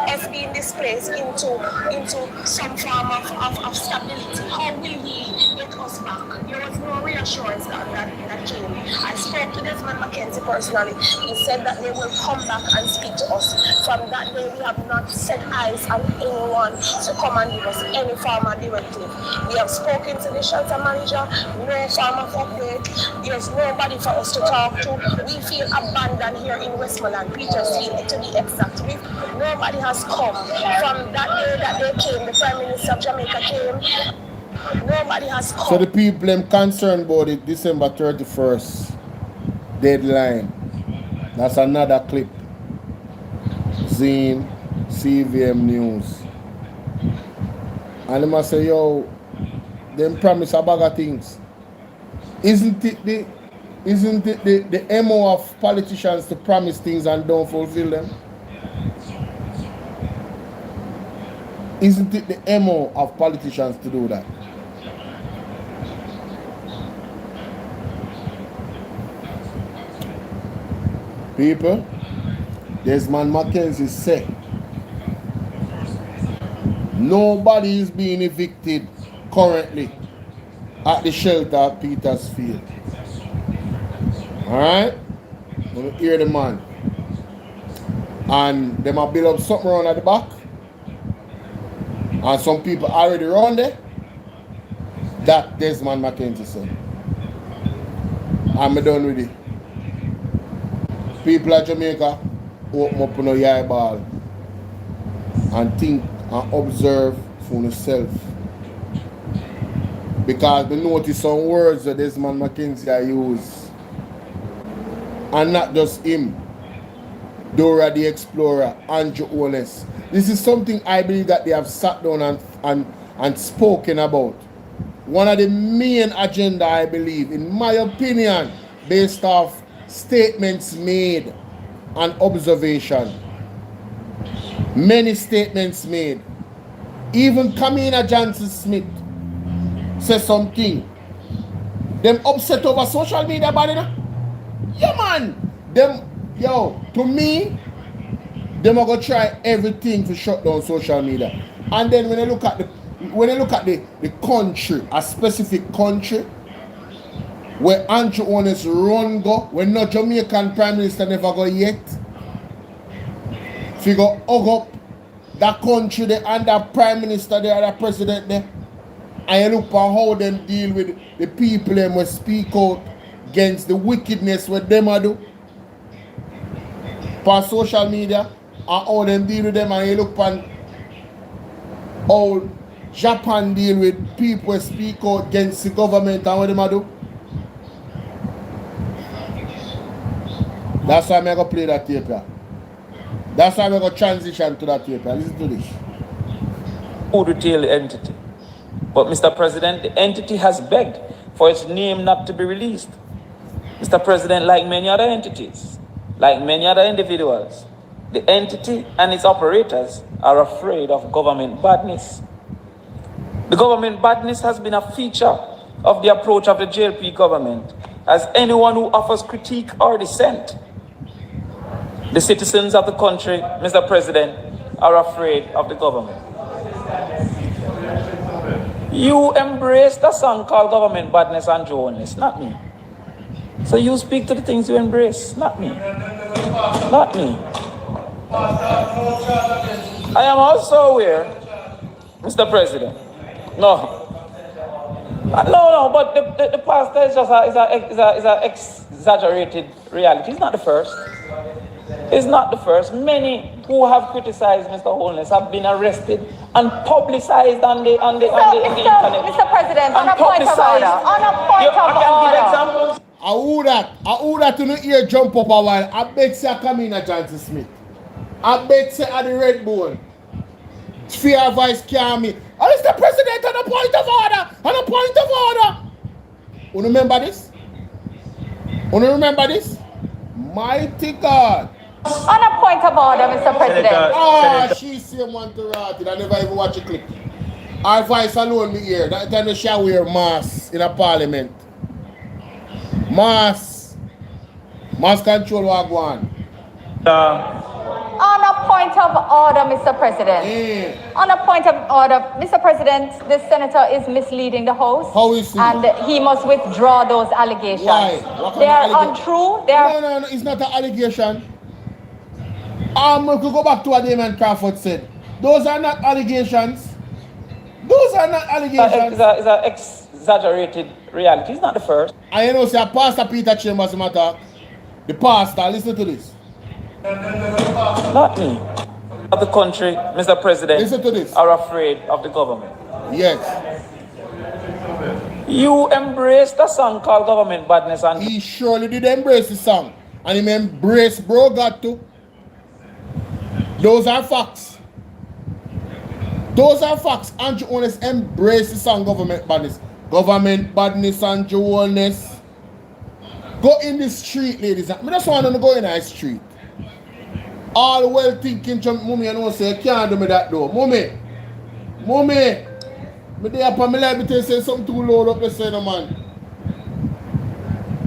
us being displaced into some form of stability. How will he get us back? There was no reassurance that came. I spoke to Desmond McKenzie personally. He said that they will come back and speak to us. From that day, we have not set eyes on anyone to come and give us any form of directive. We have spoken to the shelter manager, no form of update. There's nobody for us to talk to. We feel abandoned here in Westmoreland, Petersfield, to be exact. Nobody has come from that day that they came. The Prime Minister of Jamaica came. Nobody has come. So the people them concerned about the December 31st deadline. That's another clip. Zine, CVM News. And they must say, yo, them promise a bag of things. Isn't it the MO of politicians to promise things and don't fulfill them? Isn't it the MO of politicians to do that? People, Desmond McKenzie said, nobody is being evicted currently at the shelter at Petersfield. Alright? Let me hear the man. And they might build up something around at the back. And some people already around there. That Desmond McKenzie said. I'm done with it. People of Jamaica, open up on your eyeball and think and observe for yourself. Because we notice some words that Desmond McKenzie use. And not just him. Dora the Explorer, Andrew Oles. This is something I believe that they have sat down and spoken about. One of the main agenda, I believe, in my opinion, based off statements made and observation. Many statements made. Even Kamina Johnson Smith says something. Them upset over social media, buddy. Yeah, man. Yo, to me, them are gonna try everything to shut down social media. And then when they look at the country, a specific country, where Andrew Ones run go, when no Jamaican Prime Minister never go yet, figure hug up that country there and that Prime Minister there, that President there, and you look at how them deal with the people them will speak out against the wickedness what them are do on social media, and how them deal with them, and you look at how Japan deal with people who speak out against the government and what them are do. That's why I'm going to play that tape here. That's why I'm going to transition to that tape here. Listen to this. Would retail the entity. But Mr. President, the entity has begged for its name not to be released. Mr. President, like many other entities, like many other individuals, the entity and its operators are afraid of government badness. The government badness has been a feature of the approach of the JLP government, as anyone who offers critique or dissent. The citizens of the country, Mr. President, are afraid of the government. You embraced a song called Government Badness and Jones, not me. So you speak to the things you embrace, not me. Not me. I am also aware, Mr. President. No, but the pastor is just is a exaggerated reality. He's not the first. is not the first. Many who have criticized Mr. Holness have been arrested and publicized on the internet. Mr. President, on a point of order. On a point of order. I who that to no ear jump up a while. I bet say I come in a Johnson Smith. I bet say at the Red Bull. Fear vice can me. Oh, Mr. President, on a point of order. On a point of order. You remember this? You remember this? Mighty God. On a point of order, Mr. President. She say want to rot it. I never even watch a clip. Our vice alone me here. That time they shall wear mask in a parliament. Mask control what go on. On a point of order, Mr. President. On a point of order, Mr. President, the senator is misleading the House. How is he? And he must withdraw those allegations. Why? They are untrue. They are... No, it's not an allegation. We could go back to what Damon Crawford said. Those are not allegations. Those are not allegations. It's an exaggerated reality. It's not the first. And you know, say Pastor Peter Chambers matter. The pastor, listen to this. Not me. Of the country, Mr. President, listen to this, are afraid of the government. Yes. You embraced a song called Government Badness, and he surely did embrace the song. And he embraced Bro God too. Those are facts. Those are facts. Andrew Holness embraced the song Government Badness. Government Badness, Andrew Holness. Go in the street, ladies. I just want to go in the street. All well thinking, mommy, I know say, you can't do me that though. Mommy, me there upon my life, to say something too loud up, say no man.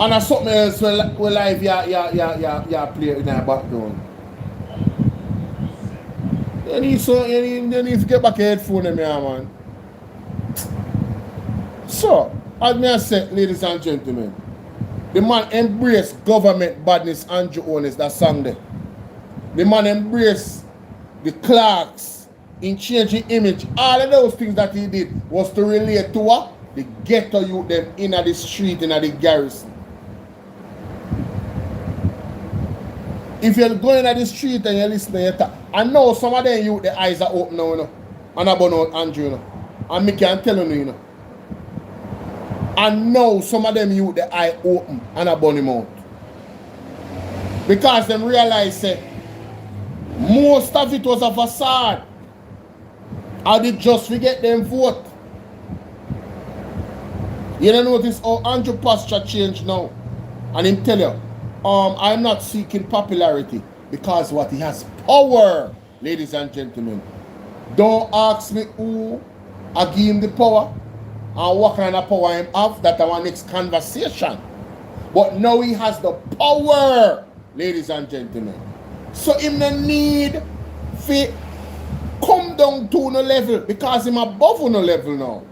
And I something else where live, yeah, play in the background. You need to get back a headphone in me, man. So, as me said, ladies and gentlemen, the man embraced government badness, Andrew Holness, that song there. The man embraced the clerks in changing image. All of those things that he did was to relate to what? The ghetto youth them in the street, in the garrison. If you're going at the street and you're listening, you talk. I know some of them youth, the eyes are open now, you know. And I burn out Andrew, you know. And me can tell you, you know. I know some of them youth, the eye open and I burn him out. Because them realize that most of it was a facade. I did just forget them vote. You don't notice how Andrew posture changed now. And him tell you, I'm not seeking popularity because what he has power, ladies and gentlemen. Don't ask me who I give him the power and what kind of power I have. That's our next conversation. But now he has the power, ladies and gentlemen. So him no need to come down to no level because him above no level now.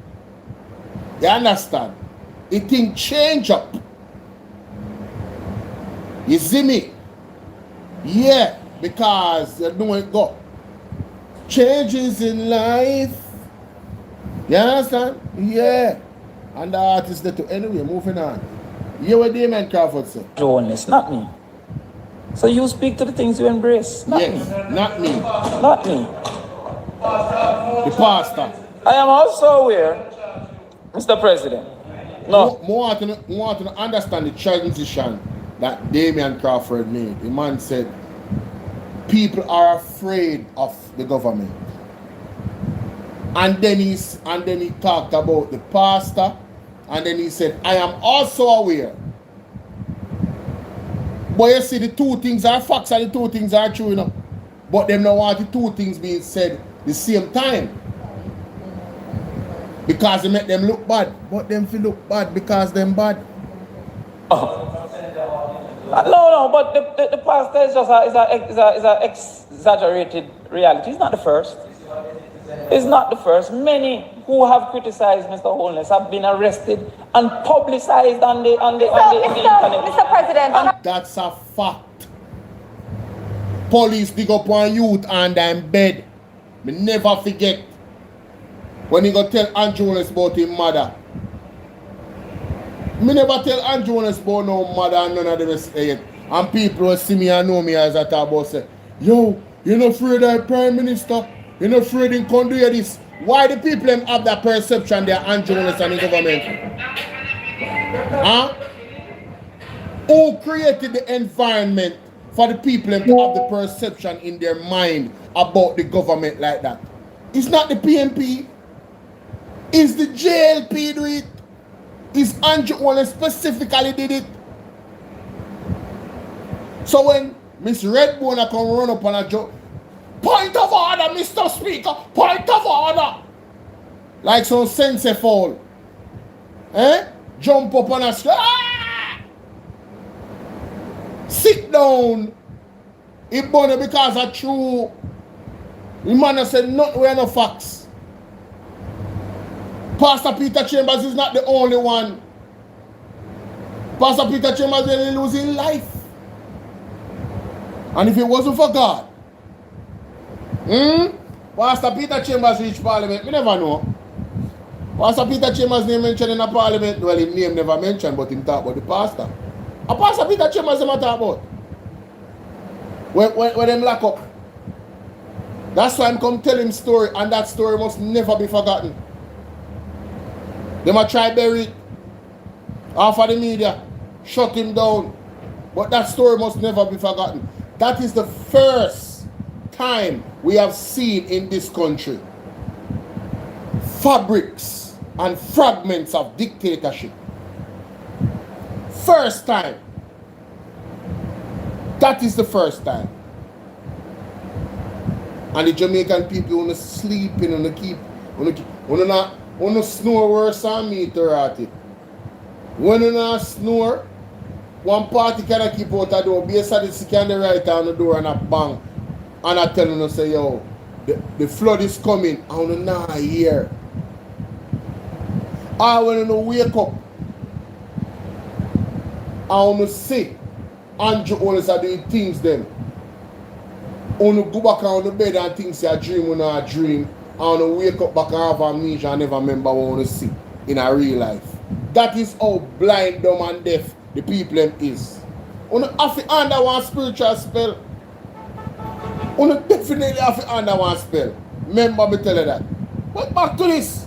You understand? It thing change up. You see me? Yeah, because you know it go. Changes in life. You understand? Yeah. And the artist there too. Anyway, moving on. You what Damon Crawford said? Journalist, not me. So you speak to the things you embrace. Not me. Not me. Not me. The pastor. I am also aware, Mr. President. No. More want to understand the transition that Damien Crawford made. The man said, people are afraid of the government. And then he talked about the pastor, and then he said, I am also aware. But you see, the two things are facts and the two things are true, you know. But them don't want the two things being said the same time. Because they make them look bad. But them feel look bad because them bad. No, but the pastor is just a exaggerated reality. It's not the first. It's not the first. Many who have criticized Mr. Holness have been arrested and publicized on the internet. Mr. President. And that's a fact. Police dig up one youth and in bed. Me never forget when he go tell Andrew Holness about his mother. Me never tell Andrew Holness about no mother and none of them say it. And people will see me and know me as I talk about say, yo, you're not afraid of the Prime Minister? You're not afraid he can't do this? Why do people have that perception they are anti-journalists and the government? Huh? Who created the environment for the people to have the perception in their mind about the government like that? It's not the PMP. It's the JLP do it. It's Andrew Wallen specifically did it. So when Miss Redbone come run up on a joke, point of order, Mr. Speaker, point of order. Like some sense fall. Jump up on a sit down. It bunny because of true. The man said nothing where no facts. Pastor Peter Chambers is not the only one. Pastor Peter Chambers is losing life. And if it wasn't for God, Pastor Peter Chambers reached Parliament, we never know. Pastor Peter Chambers' name mentioned in the Parliament, well, his name never mentioned, but him talk about the pastor. And Pastor Peter Chambers never talk about. When them lock up. That's why I'm come tell him story, and that story must never be forgotten. They might try bury it off of the media, shut him down. But that story must never be forgotten. That is the first time we have seen in this country fabrics and fragments of dictatorship. First time. That is the first time. And the Jamaican people wanna sleep in, wanna snore worse than me, Terati. When you not snore, one party cannot keep out the door, be a statistic on the right on the door and a bang. And I tell you, say, yo, the flood is coming, I wanna not hear. I wanna wake up. I wanna see Andrew always are doing things them. I wanna go back on the bed and think say a dream when I dream. I wanna wake up back and have amnesia and never remember what I wanna see in a real life. That is how blind, dumb and deaf the people them is. You have to under one spiritual spell. You definitely have to under one spell. Remember me tell you that. But back to this.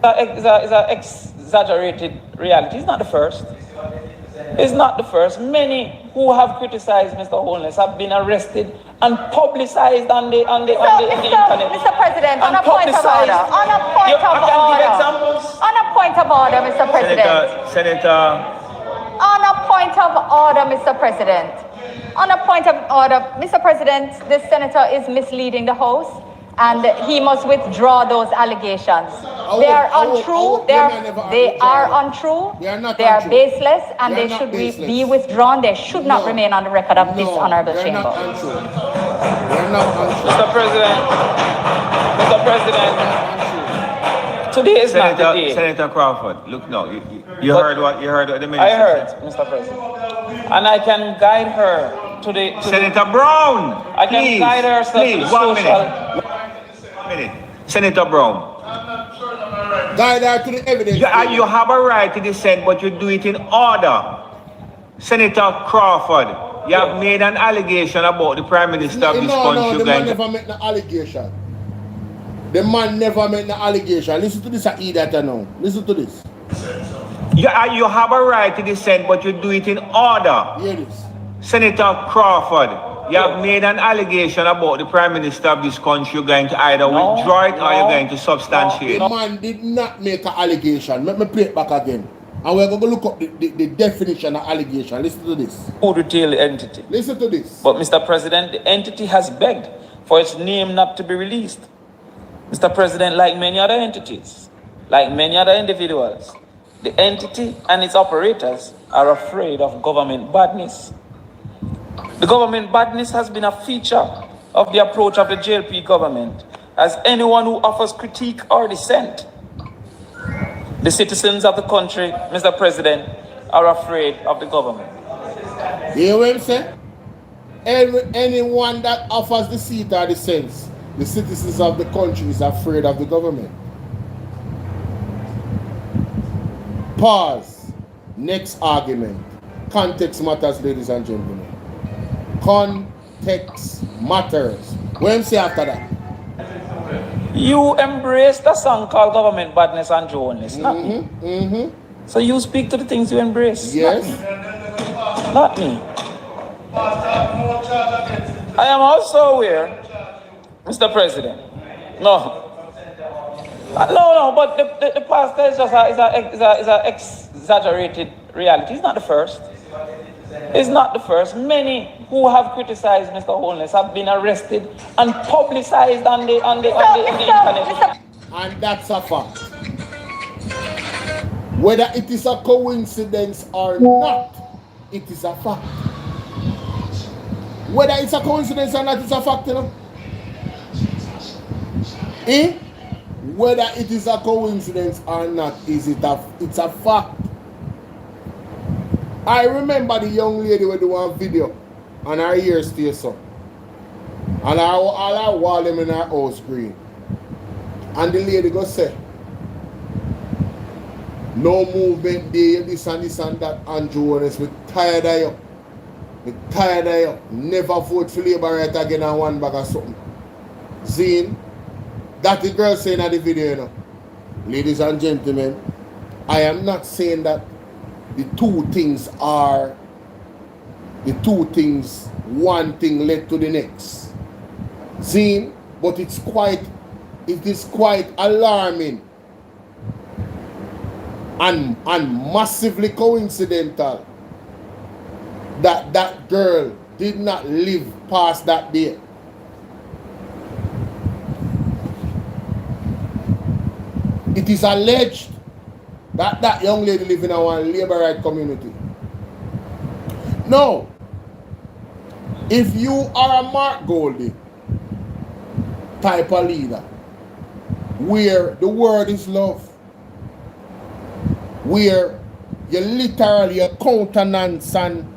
It's an exaggerated reality. It's not the first. It's not the first. Many who have criticized Mr. Holness have been arrested and publicized on the internet. Mr. President, on a point of order. On a point of order. On a point of order, Mr. President. Senator. On a point of order, Mr. President. On a point of order, Mr. President, this senator is misleading the House, and he must withdraw those allegations. They are untrue. They are untrue. They are baseless, and they should be withdrawn. They should not remain on the record of this honorable chamber. Mr. President. Today is not the day. Senator Crawford, look now. You heard what the minister I heard, said. Mr. President. And I can guide her to the... Senator Brown! I can guide her please, to 1 minute. 1 minute. Senator Brown. Guide her to the evidence. You have a right to dissent, but you do it in order. Senator Crawford, you have made an allegation about the Prime Minister of this country. No, the man never made an allegation. The man never made an allegation. Listen to this, I eat that now. Listen to this. You have a right to dissent, but you do it in order. Hear this. Senator Crawford, you have made an allegation about the Prime Minister of this country. You're going to either withdraw it or you're going to substantiate. The man did not make an allegation. Let me play it back again. And we're going to look up the definition of allegation. Listen to this. Who retail the entity? Listen to this. But Mr. President, the entity has begged for its name not to be released. Mr. President, like many other entities, like many other individuals, the entity and its operators are afraid of government badness. The government badness has been a feature of the approach of the JLP government, as anyone who offers critique or dissent. The citizens of the country, Mr. President, are afraid of the government. You hear what I'm saying? Anyone that offers the seat or the sense, the citizens of the country is afraid of the government. Pause. Next argument. Context matters, ladies and gentlemen. Context matters. What do say after that? You embrace the song called Government Badness and Jones, not me. So you speak to the things you embrace. Yes. Not me. I am also aware, Mr. President. No, but the pastor is just a exaggerated reality. It's not the first. It's not the first. Many who have criticized Mr. Holness have been arrested and publicized on the internet. And that's a fact. Whether it is a coincidence or not, it is a fact. Whether it's a coincidence or not, it's a fact, you know. Whether it is a coincidence or not, it's a fact. I remember the young lady who do one video and her ears stay so. And I wall them in her house screen. And the lady go say, no movement there, this and that, and Jonas, me tired of you. Me tired of you. Never vote for Labour right again and one bag of something. Zine, that the girl saying at the video, you know. Ladies and gentlemen, I am not saying that the two things, one thing led to the next. Zine, but it is quite alarming and massively coincidental that that girl did not live past that day. It is alleged that that young lady lives in our Labour right community. Now, if you are a Mark Goldie type of leader, where the word is love, where you literally, your countenance and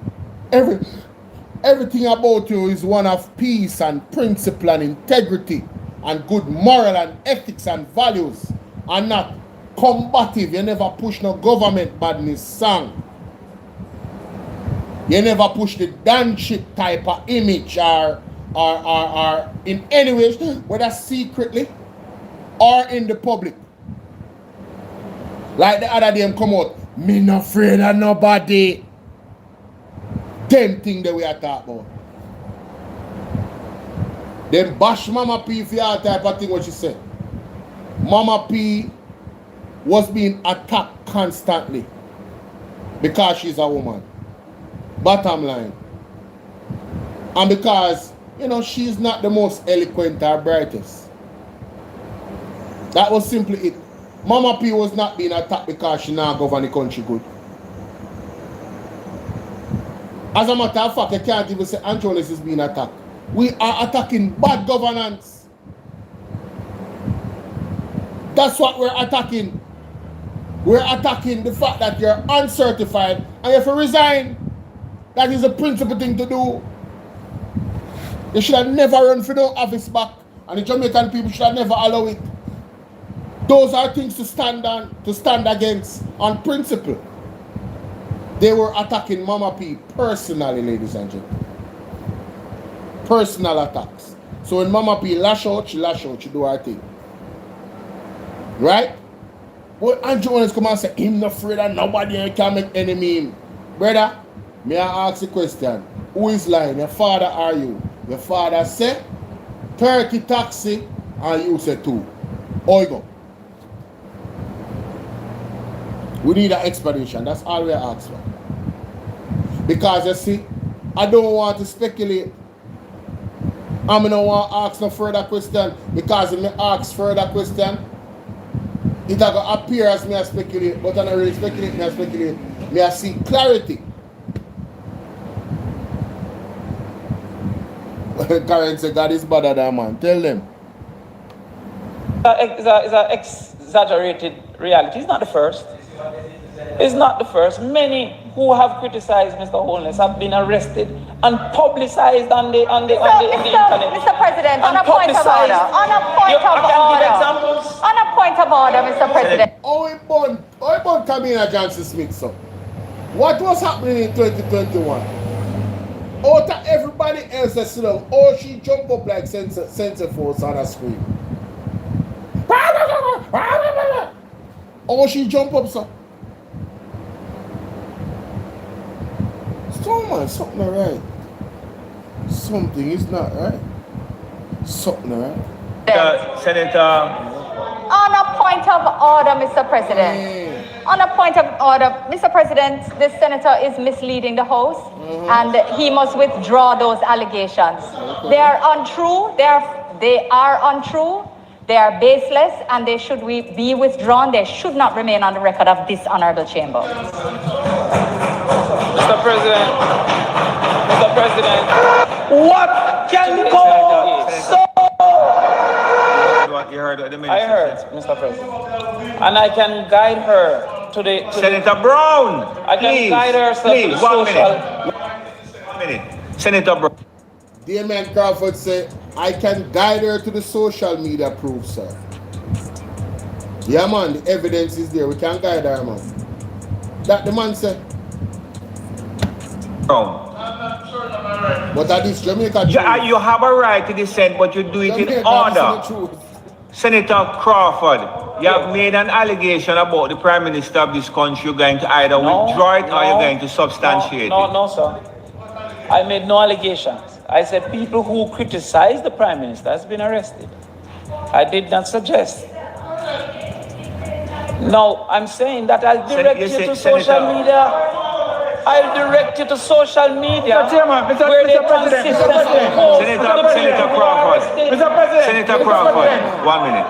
everything about you is one of peace and principle and integrity and good moral and ethics and values, and not combative. You never push no government badness song. You never push the danship type of image or in any way, whether secretly or in the public. Like the other day come out, me not afraid of nobody. Them thing that we are talking about. Them bash Mama P for all type of thing what she said. Mama P was being attacked constantly because she's a woman. Bottom line. And because, you know, she's not the most eloquent or brightest. That was simply it. Mama P was not being attacked because she now govern the country good. As a matter of fact, I can't even say Antonis is being attacked. We are attacking bad governance. That's what we're attacking. We're attacking the fact that you're uncertified and you have to resign. That is a principal thing to do. You should have never run for no office back, and the Jamaican people should have never allow it. Those are things to stand against on principle. They were attacking Mama P personally, ladies and gentlemen. Personal attacks. So when Mama P lash out, she do her thing. Right? But Andrew Jones come and say, him not afraid of nobody can make any meme. Brother, may I ask a question? Who is lying? Your father or you? Your father said 30 taxi and you say 2. Oigo. We need an explanation. That's all we ask for. Because you see, I don't want to speculate. I don't want to ask no further question. Because if I ask further question, it will appear as me I speculate. But I don't really speculate, me I speculate. Me I see clarity. Karen said, God is better than man. Tell them. It's an exaggerated reality. It's not the first. It's not the first. Many who have criticized Mr. Holness have been arrested and publicized on the internet. Mr. President, on a point of order. On a point of order. On a point of order, Mr. President. How important Camina Johnson Smith, so? What was happening in 2021? Out of everybody else that stood up, oh, she jumped up like sensor force on a screen. Oh, she jumped up, sir. So, man, something not right. Something is not right. Something not right. Senator. On a point of order, Mr. President. On a point of order, Mr. President, the senator is misleading the House, and he must withdraw those allegations. They are untrue. They are untrue. They are baseless, and they should be withdrawn. They should not remain on the record of this honorable chamber. Mr. President, what can go so? You heard what the minister I heard, said. Mr. President. And I can guide her to the... Senator Brown, I can guide her to the social... 1 minute. Senator Brown. Damien Crawford said, I can guide her to the social media proof, sir. Yeah, man, the evidence is there. We can guide her, man. That the man said. Brown. But that is Jamaica. You have a right to dissent, but you do it in order. Senator Crawford, you have made an allegation about the Prime Minister of this country. You're going to either withdraw it or you're going to substantiate it. No, sir. I made no allegations. I said people who criticize the Prime Minister has been arrested. I did not suggest. No, I'm saying that I'll direct you to social media. I'll direct you to social media. Where they consistently post. Senator Crawford. Senator Crawford, 1 minute.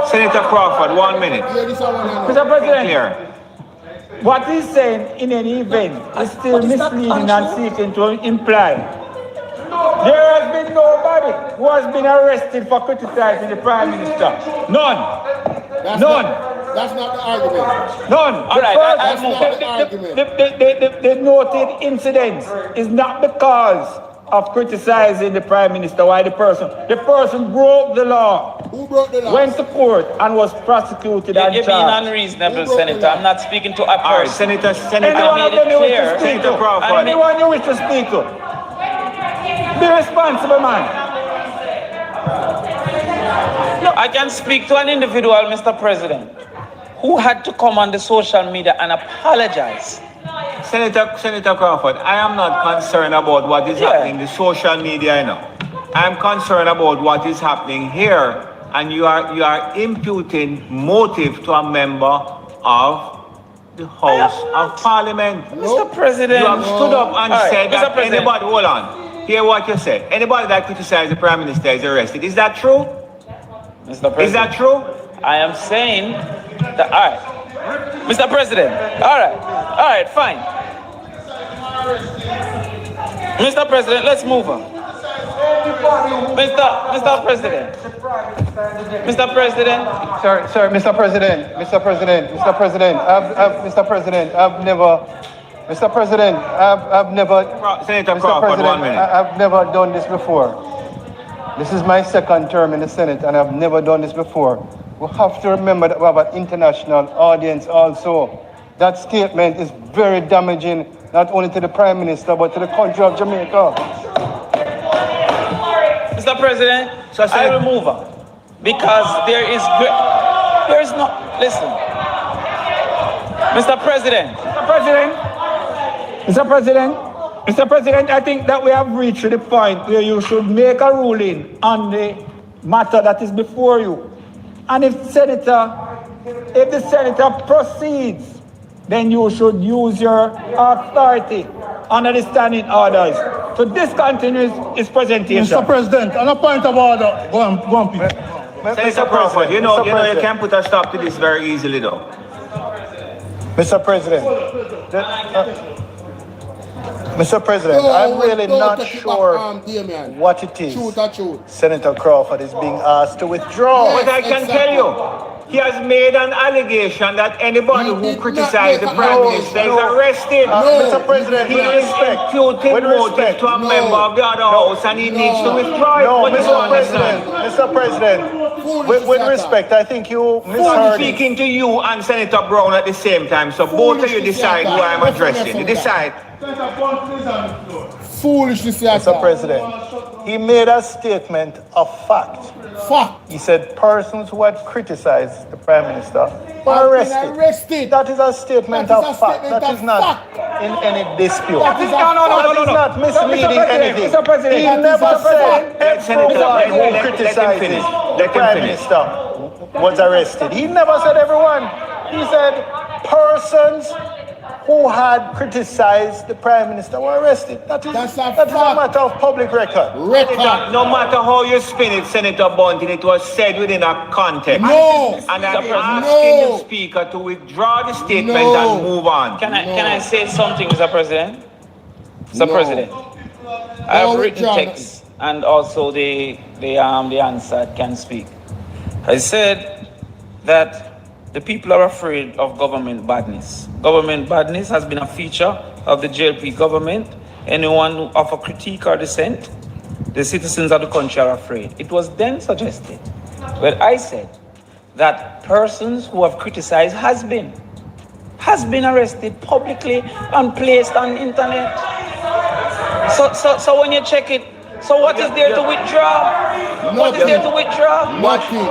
Senator Crawford, 1 minute. Mr. President, Here. what he's saying in any event is still misleading and seeking to imply. There has been nobody who has been arrested for criticizing the Prime Minister. None. None. That's not the argument. None. All right, that's not the argument. The noted incidents is not because of criticizing the Prime Minister. Why the person broke the law. Who broke the law? Went to court and was prosecuted and You're being charged. unreasonable, Senator. I'm not speaking to a person. All right, Senator Anyone I of made them it you wish clear. to speak Senator to. Crawford. Anyone you wish to speak to. Be responsible, man. I can speak to an individual, Mr. President, who had to come on the social media and apologize. Senator Crawford, I am not concerned about what is happening in the social media, you know. I am concerned about what is happening here, and you are imputing motive to a member of the House of Parliament. Mr. President. You have stood up and said that Mr. President. anybody, hold on, hear what you said. Anybody that criticizes the Prime Minister is arrested. Is that true? Mr. President. Is that true? I am saying that, all right. Mr. President, all right, fine. Mr. President, let's move on. Mr. President. Mr. President. Sir, Mr. President, Mr. President, Mr. President, Mr. President, I've never, Mr. President, I've never, Senator Mr. Crawford, President, 1 minute. I've never done this before. This is my second term in the Senate, and I've never done this before. We have to remember that we have an international audience also. That statement is very damaging, not only to the Prime Minister, but to the country of Jamaica. Mr. President, I will move on. Because there is no, listen. Mr. President. Mr. President, I think that we have reached the point where you should make a ruling on the matter that is before you. And if the senator proceeds, then you should use your authority under the standing orders to discontinue his presentation. Mr. President, on a point of order, go on, please. Senator Crawford, you know you can put a stop to this very easily, though. Mr. President, I'm really not sure what it is Senator Crawford is being asked to withdraw. But I can tell you, he has made an allegation that anybody who criticizes the Prime Minister is arrested. Mr. President, he is imputing motive to a member of the other house and he needs to withdraw it. No, Mr. President, With respect, I think you misheard. I'm speaking to you and Senator Brown at the same time, so both of you decide who I'm addressing. You decide. Foolishness, Mr. President, he made a statement of fact. Fact. He said persons who had criticized the Prime Minister were arrested. That is a statement of fact. That is not in any dispute. That is not misleading anything. Mr. President, he never said everyone who let criticized him the Prime Minister was arrested. He never said everyone. He said persons who had criticized the Prime Minister were arrested. That is a matter of public record. No matter how you spin it, Senator Bunting, it was said within a context. No. And I'm asking the Speaker to withdraw the statement and move on. Can I say something, Mr. President? Mr. President, I have written text and also the answer can speak. I said that the people are afraid of government badness. Government badness has been a feature of the JLP government. Anyone who offer critique or dissent, the citizens of the country are afraid. It was then suggested, well, I said that persons who have criticized has been arrested publicly and placed on internet. So when you check it, so what is there to withdraw? What is there to withdraw? Nothing.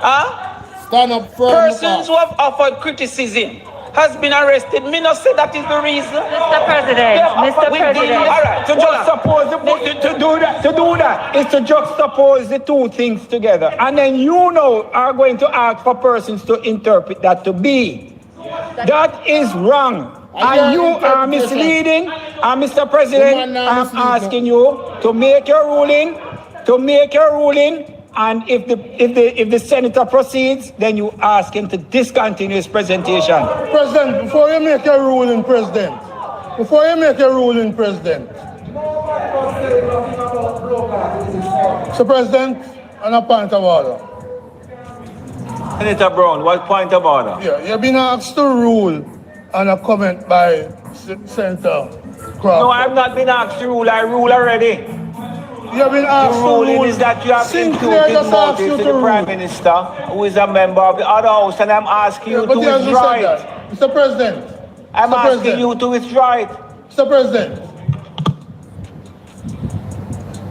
Huh? Stand up firm. Persons who have offered criticism has been arrested. Me not say that is the reason. Mr. President, Mr. President. All right, to juxtapose to do that is to juxtapose the two things together, and then you are going to ask for persons to interpret that to be. That is wrong. And you are misleading. And Mr. President, I'm asking you to make your ruling. And if the senator proceeds, then you ask him to discontinue his presentation. President, before you make a ruling, President. So, President, on a point of order. Senator Brown, what point of order? Yeah, you've been asked to rule on a comment by Senator Crawford. No, I've not been asked to rule. I rule already. You have been asked the ruling is that you have imputed motive to the Prime Minister, who is a member of the other House, and I'm asking you to withdraw it. Mr. President. I'm asking you to withdraw it. Mr. President.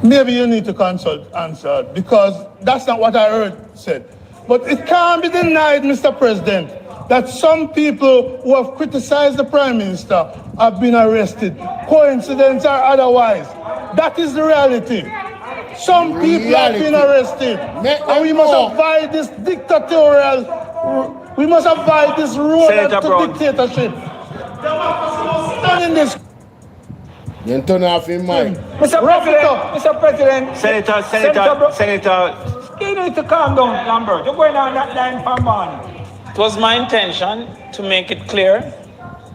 Maybe you need to consult answer, because that's not what I heard said. But it can't be denied, Mr. President, that some people who have criticized the Prime Minister have been arrested, coincidence or otherwise. That is the reality. Some people have been arrested. And we must avoid this dictatorial, we must avoid this road to dictatorship. You turn off in mind. Mr. President, Senator, you need to calm down, Lambert. You're going on that line for morning. It was my intention to make it clear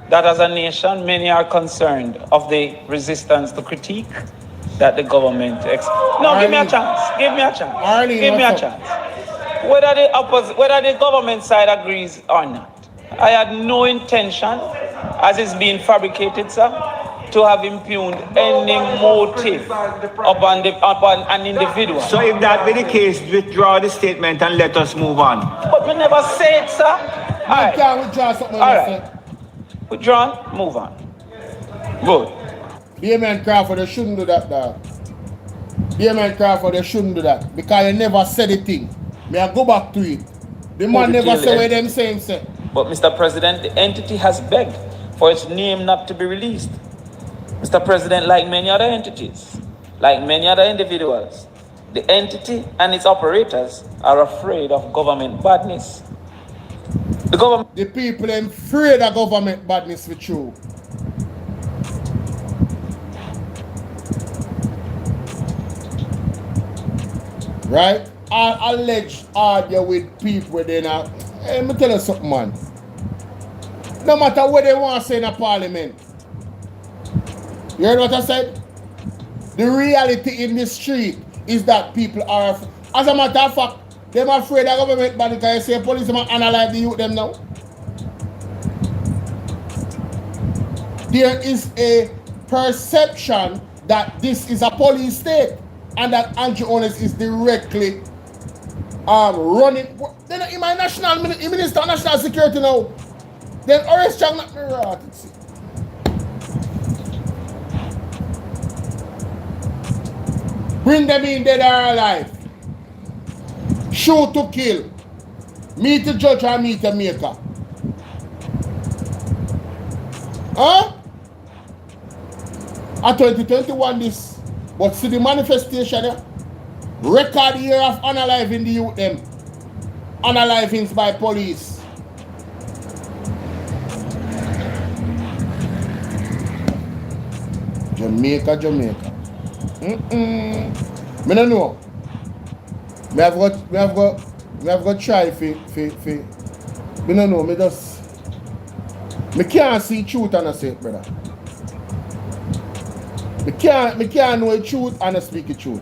that as a nation, many are concerned of the resistance to critique that the government give me a chance. Whether the government side agrees or not. I had no intention, as is being fabricated, sir, to have impugned any motive upon an individual. So if that be the case, withdraw the statement and let us move on. But we never say it, sir. I can't withdraw something. All right. Withdrawn, move on. Good. Man Crawford, they shouldn't do that, dog. Man Crawford, they shouldn't do that. Because you never said the thing. May I go back to it. The man never said what them saying. But Mr. President, the entity has begged for its name not to be released. Mr. President, like many other entities, like many other individuals, the entity and its operators are afraid of government badness. The people are afraid of government badness for true. Right? I alleged argue with people within a... Let me tell you something, man. No matter what they want to say in a parliament. You heard what I said? The reality in the street is that people are... As a matter of fact, they're afraid of government body because you say policemen analyze the youth them now. There is a perception that this is a police state and that anti-owners is directly running. Then in my national minister of national security now. Then arrest Chang not me right. Bring them in dead or alive. Shoot to kill. Meet the judge or meet the maker. Huh? At 2021 this. But see the manifestation here. Record year of unaliving the youth them. Unalivings by police. Jamaica. Me no know. Me have got try fi. Me no know. Me can't see truth and I say it, brother. Me can't know the truth and I speak the truth.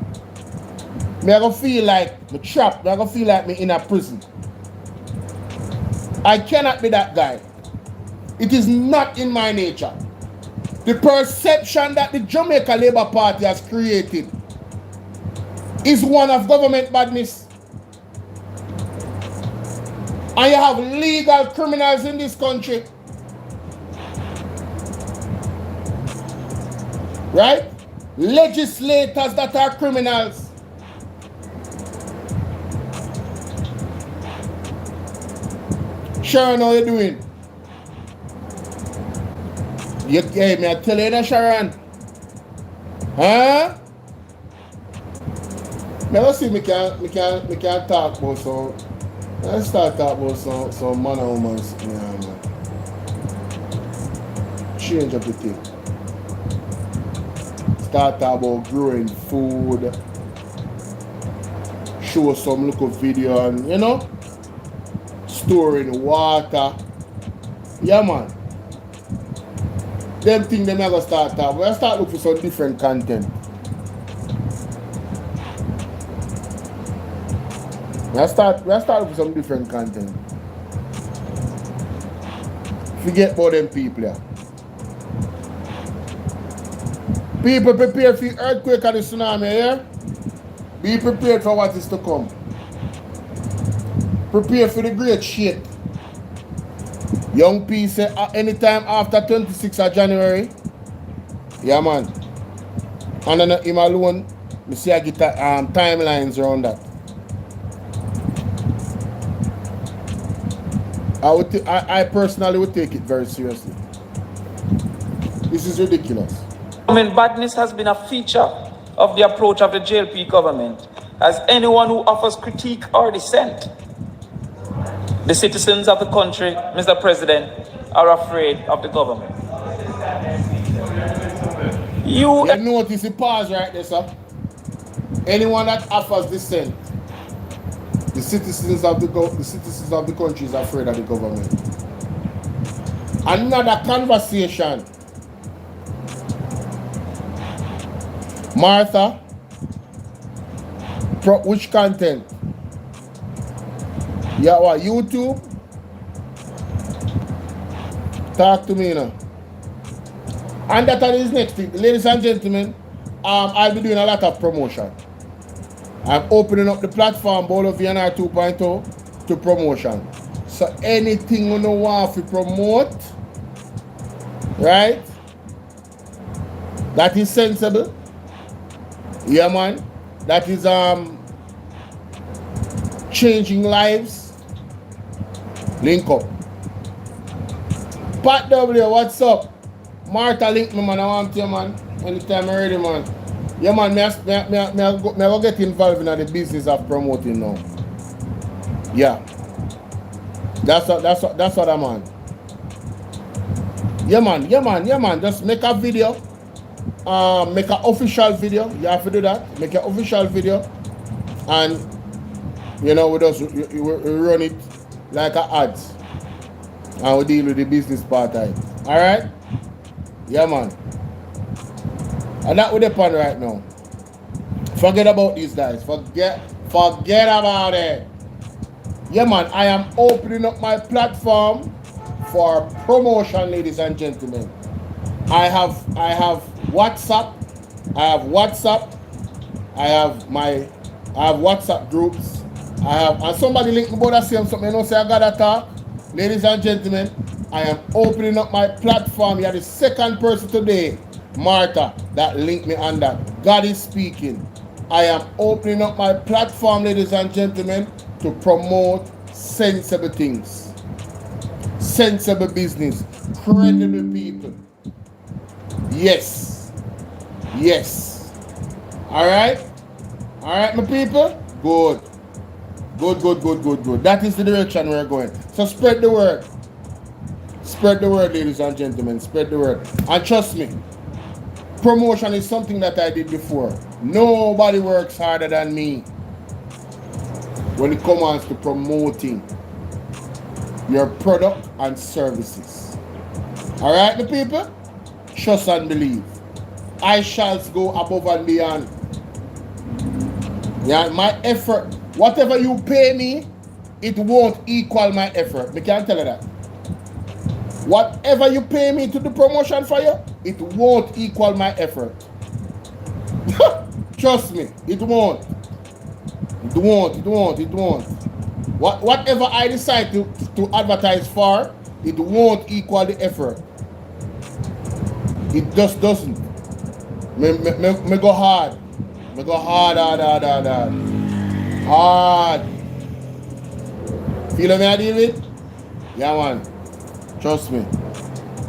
Me I go feel like me trapped. Me I go feel like me in a prison. I cannot be that guy. It is not in my nature. The perception that the Jamaica Labour Party has created is one of government badness. And you have legal criminals in this country. Right? Legislators that are criminals. Sharon, how you doing? You gave me a tell you that, Sharon. Huh? Never see me can talk about so. Let's start talking about some man and woman. Yeah, man. Change up the thing. Start talking about growing food. Show some little video and you know, storing water. Yeah, man. Them things they never start talking. We'll start looking for some different content. We'll start looking for some different content. Forget about them people here. People prepare for the earthquake and the tsunami here. Be prepared for what is to come. Prepare for the great shit. Young people say anytime after 26th of January. Yeah, man. And then him alone, I see I get timelines around that. I personally would take it very seriously. This is ridiculous. I mean, badness has been a feature of the approach of the JLP government, as anyone who offers critique or dissent. The citizens of the country, Mr. President, are afraid of the government. You notice the pause right there, sir. Anyone that offers dissent, the citizens of the country is afraid of the government. Another conversation. Martha, which content? Yeah, what, YouTube? Talk to me now. And that is next thing. Ladies and gentlemen, I'll be doing a lot of promotion. I'm opening up the platform Bolo VNR 2.0 to promotion. So anything you know want to promote, right? That is sensible. Yeah, man. That is changing lives. Link up. Pat W, what's up? Martha, link me, man. I want you, man. Anytime I'm ready, man. Yeah, man. Me go get involved in the business of promoting now. Yeah. That's what I'm on. Yeah, man. Just make a video. Make an official video. You have to do that. Make an official video. And, you know, we run it like an ads. And we deal with the business part of it. Alright? Yeah, man. And that with the pan right now. Forget about these guys. Forget about it. Yeah, man. I am opening up my platform for promotion, ladies and gentlemen. I have WhatsApp. I have WhatsApp groups. And somebody linked me about that same something, you know, say I got to talk. Ladies and gentlemen, I am opening up my platform. You're the second person today, Martha, that linked me on that. God is speaking. I am opening up my platform, ladies and gentlemen, to promote sensible things, sensible business, credible people. Yes. Yes. All right, my people? Good. Good. That is the direction we're going. So spread the word. Spread the word, ladies and gentlemen. Spread the word. And trust me, promotion is something that I did before. Nobody works harder than me when it comes to promoting your product and services. All right, the people? Trust and believe. I shall go above and beyond. Yeah, my effort, whatever you pay me, it won't equal my effort. I can tell you that. Whatever you pay me to do promotion for you, it won't equal my effort. Trust me, it won't. It won't. Whatever I decide to advertise for, it won't equal the effort. It just doesn't. Me go hard. Me go hard. Hard. Feel me I deal with? Yeah, man. Trust me.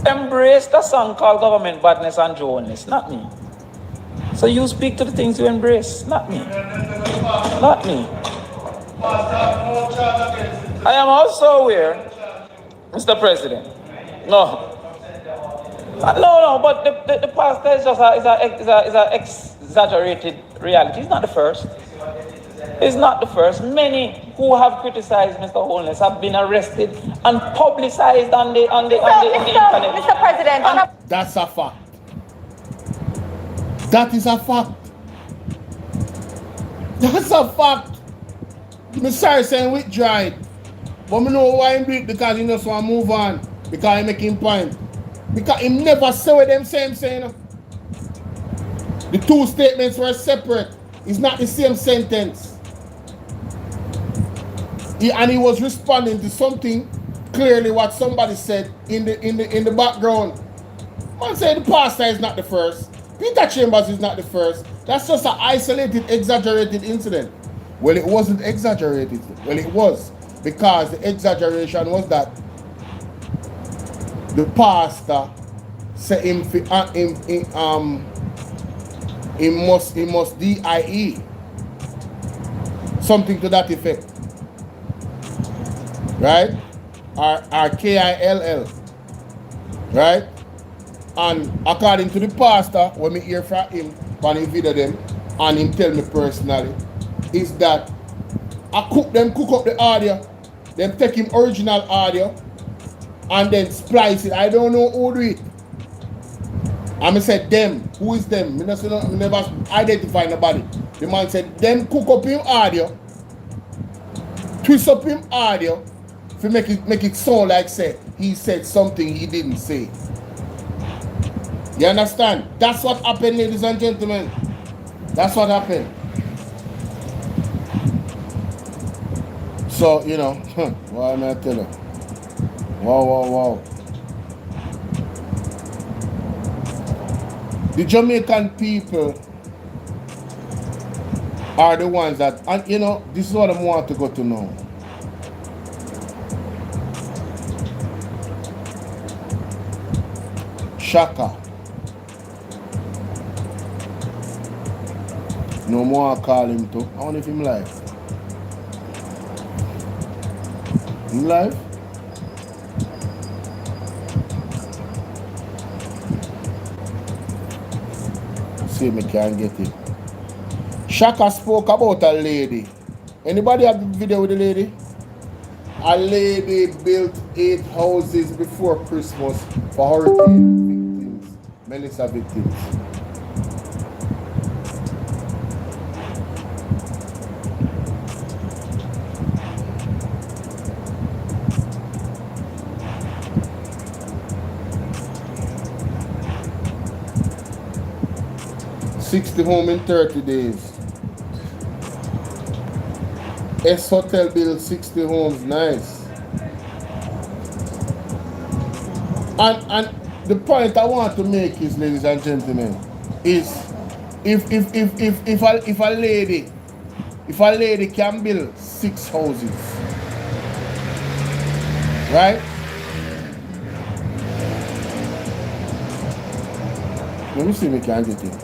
Embrace the song called Government Badness and Joanness, not me. So you speak to the things you embrace, not me. Not me. I am also aware, Mr. President. No, but the pastor is just a exaggerated reality. It's not the first. It's not the first. Many who have criticized Mr. Holness have been arrested and publicized on the internet. Mr. President, that's a fact. That is a fact. That's a fact. I'm sorry saying withdraw it. But I know why I'm doing it, because he knows want to move on. Because he making point. Because he never say what them saying, you know. The two statements were separate. It's not the same sentence. And he was responding to something clearly what somebody said in the background. Man said the pastor is not the first. Peter Chambers is not the first. That's just an isolated, exaggerated incident. Well, it wasn't exaggerated. Well, it was, because the exaggeration was that the pastor said he must DIE. Something to that effect. Right? Or KILL. Right? And according to the pastor, when we hear from him, when he video them, and him tell me personally, is that I cook up the audio, then take him original audio, and then splice it. I don't know who do it. And I said, them. Who is them? I never identify nobody. The man said, them cook up him audio, twist up him audio, to make it sound like say he said something he didn't say. You understand? That's what happened, ladies and gentlemen. That's what happened. So, you know, what am I tell you? Wow. The Jamaican people are the ones that, and you know, this is what I want to go to know. Shaka. No more call him to. I wonder if him live. Him live? See if I can get it. Shaka spoke about a lady. Anybody have the video with the lady? A lady built 8 houses before Christmas for hurricane victims, Melissa victims. $60 homes in 30 days. S Hotel built 60 homes, nice. And the point I want to make is, ladies and gentlemen, is if a lady can build 6 houses, right? Let me see if I can get it.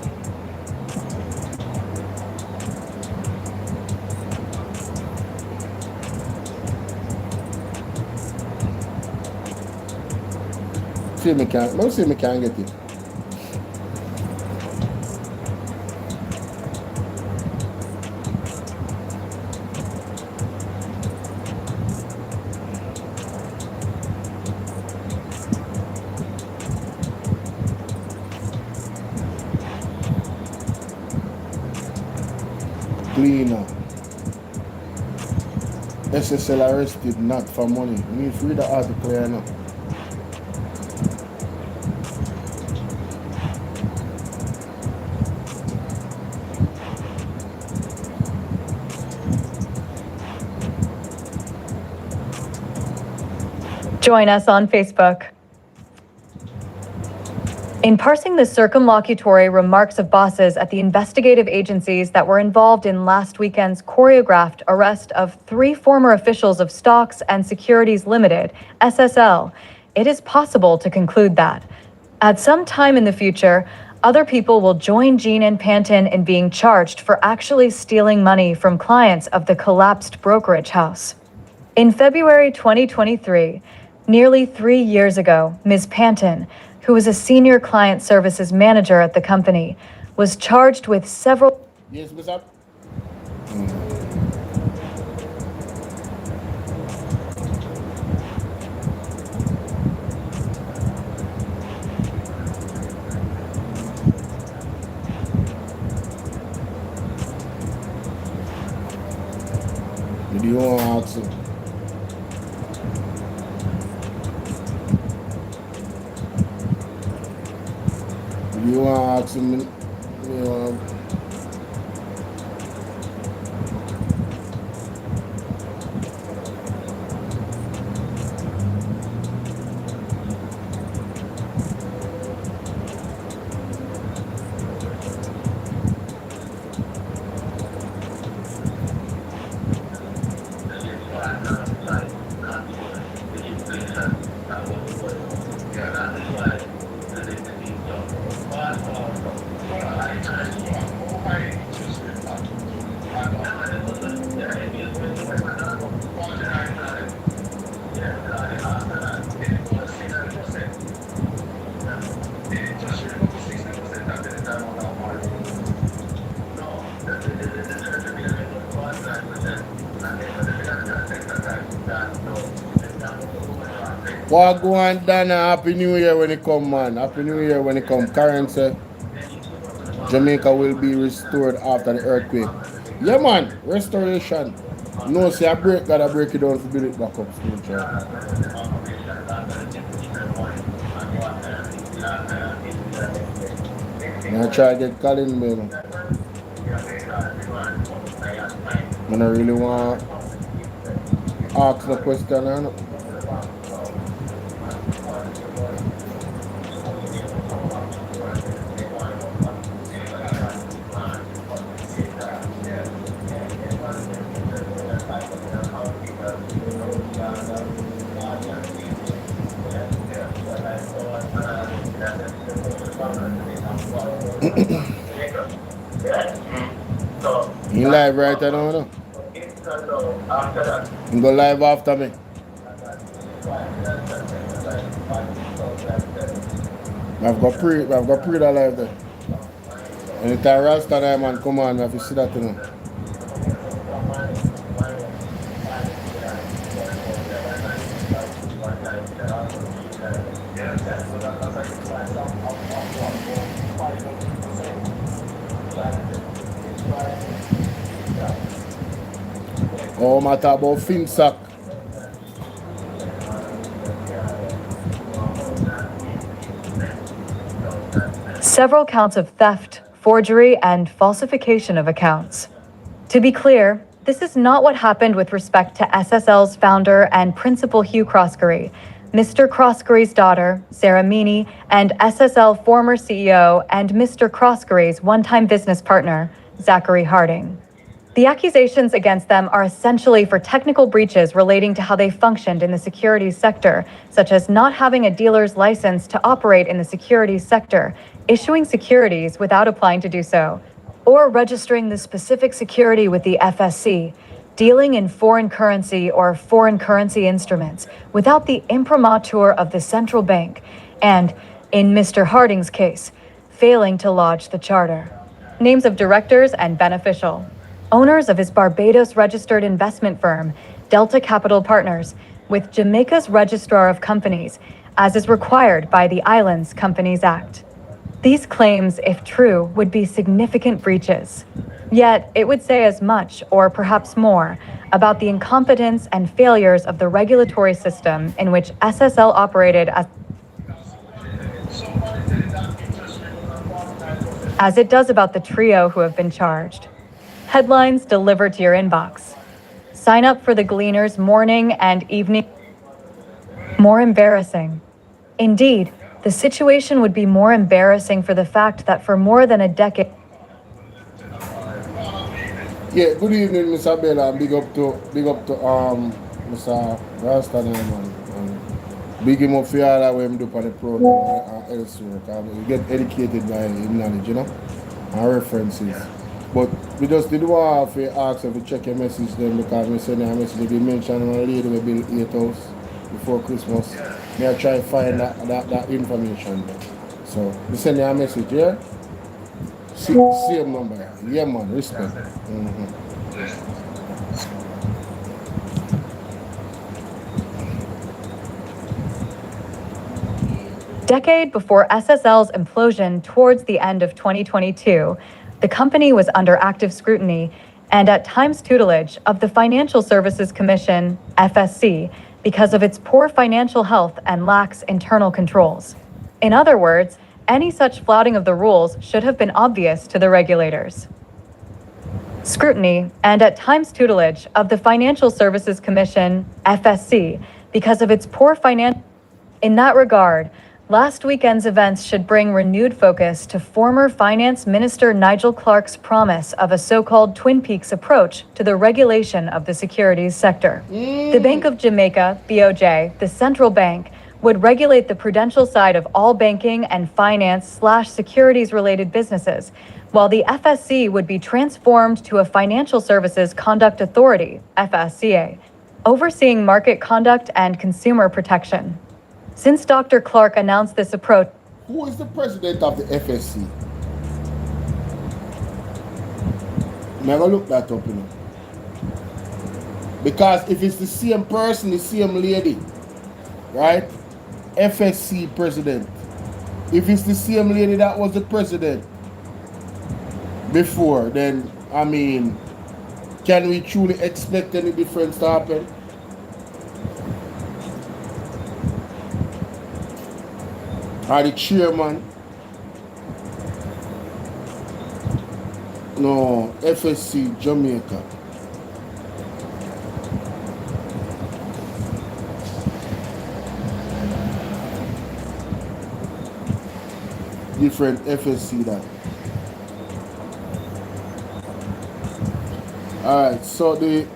Let me see if I can get it. Cleaner. SSL arrested not for money. We need to read the article here now. Join us on Facebook. In parsing the circumlocutory remarks of bosses at the investigative agencies that were involved in last weekend's choreographed arrest of 3 former officials of Stocks and Securities Limited, SSL, it is possible to conclude that, at some time in the future, other people will join Jean and Panton in being charged for actually stealing money from clients of the collapsed brokerage house. In February 2023, nearly 3 years ago, Ms. Panton, who was a senior client services manager at the company, was charged with several... Yes, what's up? What do you want to ask him? You want to ask him, what go on, Dana? Happy New Year when it come, man. Happy New Year when it come. Currency. Jamaica will be restored after the earthquake. Yeah, man. Restoration. No, see, gotta break it down to build it back up. I try to get Colin, man. I don't really want to ask the question, I know. You live right now, no? You go live after me. I've got pre that live there. Anytime Rasta time, man, come on, I have to see that, you know. Oh, I talk about FinSac. several counts of theft, forgery, and falsification of accounts. To be clear, This is not what happened with respect to SSL's founder and principal Hugh Croskery, Mr. Croskery's daughter, Sarah Meany, and SSL former CEO and Mr. Croskery's one-time business partner, Zachary Harding. The accusations against them are essentially for technical breaches relating to how they functioned in the securities sector, such as not having a dealer's license to operate in the securities sector, issuing securities without applying to do so, or registering the specific security with the FSC, dealing in foreign currency or foreign currency instruments without the imprimatur of the central bank, and, in Mr. Harding's case, failing to lodge the charter. Names of directors and beneficial. Owners of his Barbados-registered investment firm, Delta Capital Partners, with Jamaica's Registrar of Companies, as is required by the Islands Companies Act. These claims, if true, would be significant breaches. Yet, it would say as much, or perhaps more, about the incompetence and failures of the regulatory system in which SSL operated as it does about the trio who have been charged. Headlines delivered to your inbox. Sign up for the Gleaner's morning and evening. More embarrassing. Indeed, the situation would be more embarrassing for the fact that for more than a decade. Yeah, good evening, Mr. Bella. Big up to Mr. Ralston, man. Big him up for all that way him do on the program and elsewhere. We get educated by him knowledge, you know, and references. But we just did want to ask if you check your message then, because we send a message if you mention a lady we built 8 house before Christmas. May I try to find that information. So we send you a message, yeah? Same number. Yeah, man, respect. Decade before SSL's implosion towards the end of 2022, the company was under active scrutiny and at times tutelage of the Financial Services Commission, FSC, because of its poor financial health and lax internal controls. In other words, any such flouting of the rules should have been obvious to the regulators. Scrutiny and at times tutelage of the Financial Services Commission, FSC, because of its poor financial. In that regard, last weekend's events should bring renewed focus to former Finance Minister Nigel Clarke's promise of a so-called Twin Peaks approach to the regulation of the securities sector. The Bank of Jamaica, BOJ, the central bank, would regulate the prudential side of all banking and finance/securities-related businesses, while the FSC would be transformed to a Financial Services Conduct Authority, FSCA, overseeing market conduct and consumer protection. Since Dr. Clarke announced this approach. Who is the president of the FSC? Never look that up, you know. Because if it's the same person, the same lady, right? FSC president. If it's the same lady that was the president before, then, I mean, can we truly expect any difference to happen? Or the chairman? No, FSC Jamaica. Different FSC that. Alright, so the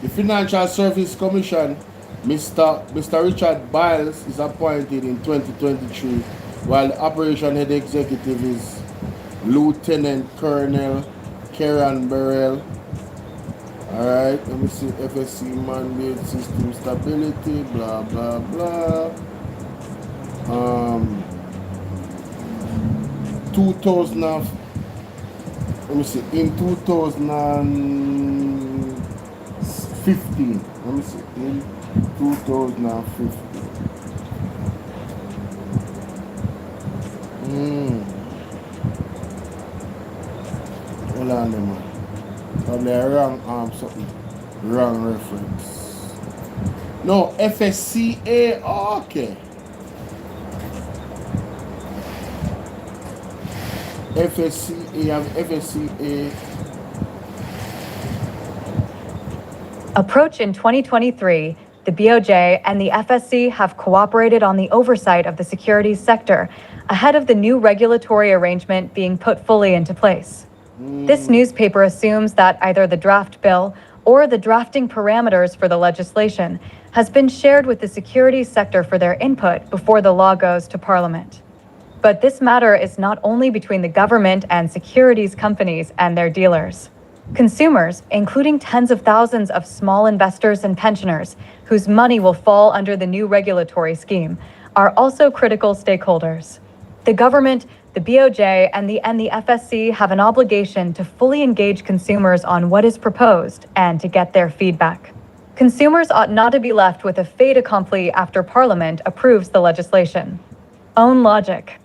Financial Service Commission, Mr. Richard Biles is appointed in 2023, while the Operation Head Executive is Lieutenant Colonel Kieran Burrell. Alright, let me see. FSC mandate, system stability, blah blah blah. 2000, let me see, in 2015, let me see, in 2015. Hold on there, man. Probably a wrong something. Wrong reference. No, FSCA, okay. FSCA, Approach in 2023, the BOJ and the FSC have cooperated on the oversight of the securities sector ahead of the new regulatory arrangement being put fully into place. This newspaper assumes that either the draft bill or the drafting parameters for the legislation has been shared with the securities sector for their input before the law goes to Parliament. But this matter is not only between the government and securities companies and their dealers. Consumers, including tens of thousands of small investors and pensioners whose money will fall under the new regulatory scheme, are also critical stakeholders. The government, the BOJ, and the FSC have an obligation to fully engage consumers on what is proposed and to get their feedback. Consumers ought not to be left with a fait accompli after Parliament approves the legislation. Own logic.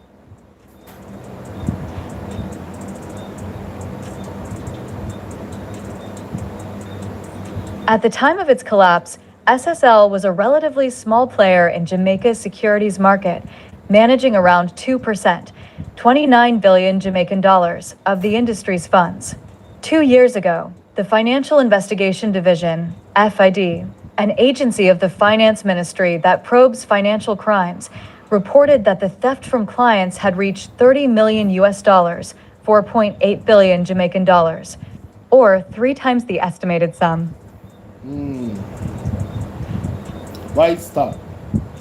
At the time of its collapse, SSL was a relatively small player in Jamaica's securities market, managing around 2%, 29 billion Jamaican dollars, of the industry's funds. 2 years ago, the Financial Investigation Division, FID, an agency of the Finance Ministry that probes financial crimes, reported that the theft from clients had reached 30 million US dollars, 4.8 billion Jamaican dollars, or 3 times the estimated sum. Why stop?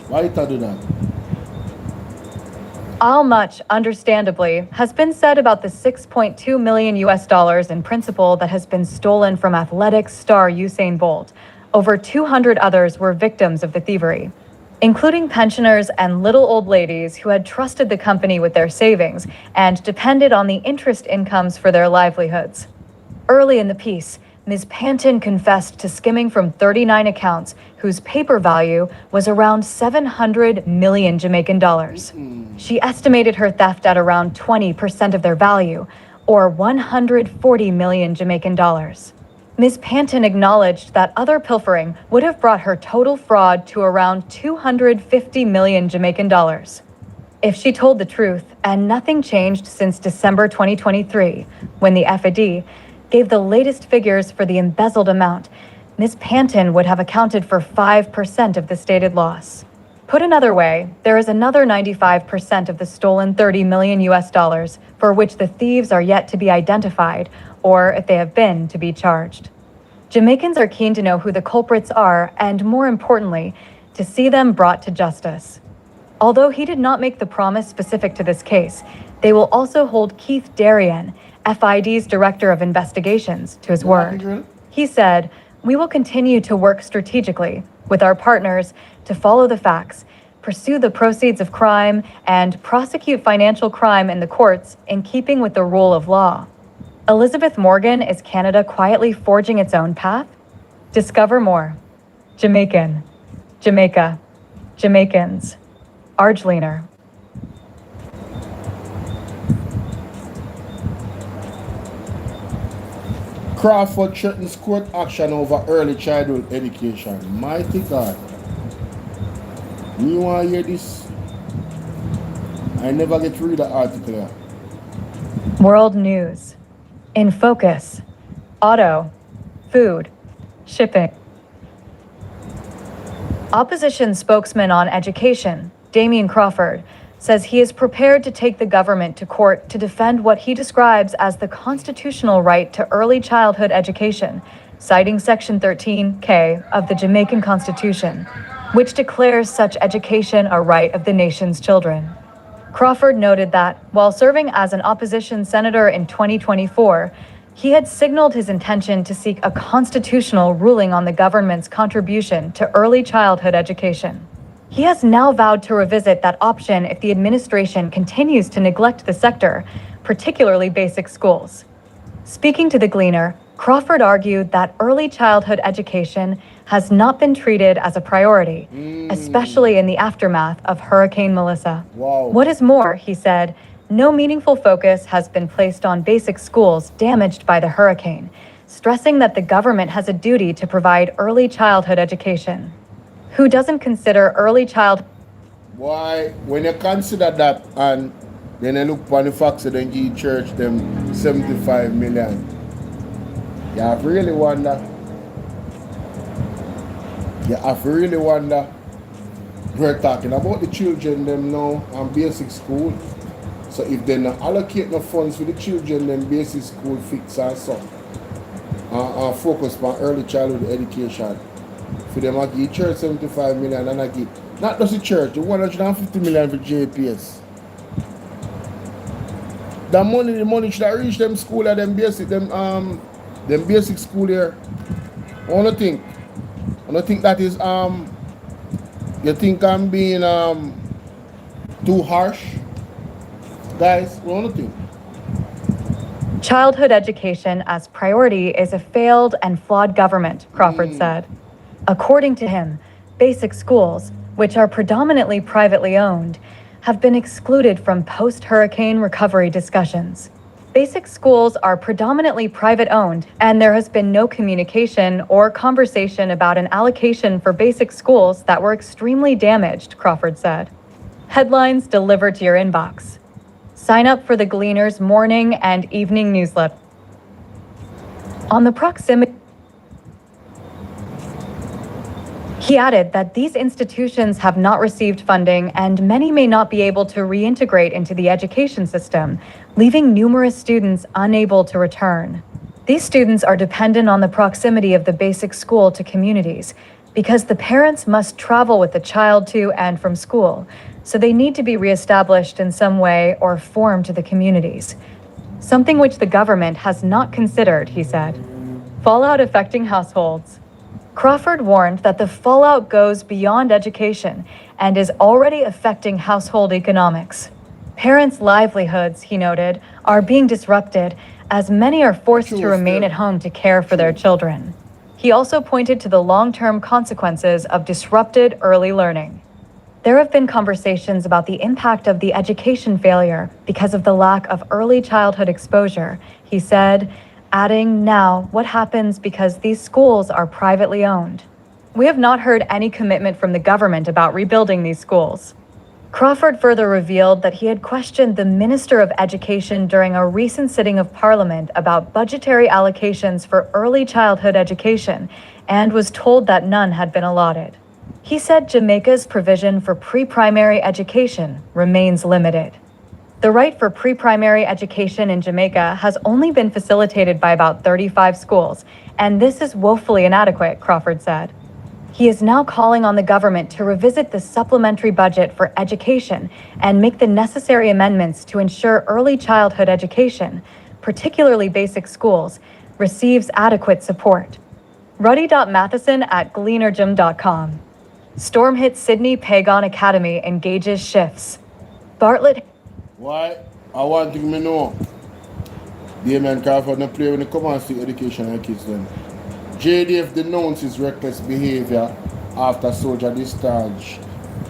Why do that? All much, understandably, has been said about the 6.2 million US dollars in principal that has been stolen from athletics star Usain Bolt. Over 200 others were victims of the thievery, including pensioners and little old ladies who had trusted the company with their savings and depended on the interest incomes for their livelihoods. Early in the piece, Ms. Panton confessed to skimming from 39 accounts whose paper value was around 700 million Jamaican dollars. She estimated her theft at around 20% of their value, or 140 million Jamaican dollars. Ms. Panton acknowledged that other pilfering would have brought her total fraud to around 250 million Jamaican dollars. If she told the truth, and nothing changed since December 2023, when the FID gave the latest figures for the embezzled amount, Ms. Panton would have accounted for 5% of the stated loss. Put another way, there is another 95% of the stolen 30 million US dollars for which the thieves are yet to be identified, or if they have been, to be charged. Jamaicans are keen to know who the culprits are, and more importantly, to see them brought to justice. Although he did not make the promise specific to this case, they will also hold Keith Darien, FID's Director of Investigations, to his word. He said, "We will continue to work strategically with our partners to follow the facts, pursue the proceeds of crime, and prosecute financial crime in the courts in keeping with the rule of law." Elizabeth Morgan, is Canada quietly forging its own path? Discover more. Jamaican, Jamaica, Jamaicans, Argeliner. Crawford threatens court action over early childhood education. Mighty God. You want to hear this? I never get to read the article. World news. In focus. Auto. Food. Shipping. Opposition spokesman on education, Damian Crawford, says he is prepared to take the government to court to defend what he describes as the constitutional right to early childhood education, citing Section 13K of the Jamaican Constitution, which declares such education a right of the nation's children. Crawford noted that, while serving as an opposition senator in 2024, he had signaled his intention to seek a constitutional ruling on the government's contribution to early childhood education. He has now vowed to revisit that option if the administration continues to neglect the sector, particularly basic schools. Speaking to the Gleaner, Crawford argued that early childhood education has not been treated as a priority, especially in the aftermath of Hurricane Melissa. Wow. What is more, he said, no meaningful focus has been placed on basic schools damaged by the hurricane, stressing that the government has a duty to provide early childhood education. Who doesn't consider early child? Why, when you consider that and then you look on the facts of the give church them 75 million, you have really wonder. you have to really wonder. We're talking about the children them now on basic school. So if they not allocate no funds for the children, then basic school fix and so. And focus on early childhood education. For them, I give church 75 million and I give, not just the church, the 150 million for JPS. The money should have reached them school and them basic school here. I don't think that is you think I'm being too harsh? Guys, what do you think? Childhood education as priority is a failed and flawed government, Crawford said. According to him, basic schools, which are predominantly privately owned, have been excluded from post-hurricane recovery discussions. Basic schools are predominantly private-owned, and there has been no communication or conversation about an allocation for basic schools that were extremely damaged, Crawford said. Headlines delivered to your inbox. Sign up for the Gleaner's morning and evening newsletter. On the proximity, he added that these institutions have not received funding and many may not be able to reintegrate into the education system, leaving numerous students unable to return. These students are dependent on the proximity of the basic school to communities because the parents must travel with the child to and from school, so they need to be reestablished in some way or form to the communities. Something which the government has not considered, he said. Fallout affecting households. Crawford warned that the fallout goes beyond education and is already affecting household economics. Parents' livelihoods, he noted, are being disrupted as many are forced to remain at home to care for their children. He also pointed to the long-term consequences of disrupted early learning. There have been conversations about the impact of the education failure because of the lack of early childhood exposure, he said, adding, now, what happens because these schools are privately owned? We have not heard any commitment from the government about rebuilding these schools. Crawford further revealed that he had questioned the Minister of Education during a recent sitting of Parliament about budgetary allocations for early childhood education and was told that none had been allotted. He said Jamaica's provision for pre-primary education remains limited. The right for pre-primary education in Jamaica has only been facilitated by about 35 schools, and this is woefully inadequate, Crawford said. He is now calling on the government to revisit the supplementary budget for education and make the necessary amendments to ensure early childhood education, particularly basic schools, receives adequate support. Ruddy.Matheson@gleanergym.com. Storm hits Sydney Pagon Academy engages shifts. Bartlett. Why? I want to know. Damien Crawford not play when it comes to education and kids then. JDF denounces reckless behavior after soldier discharge.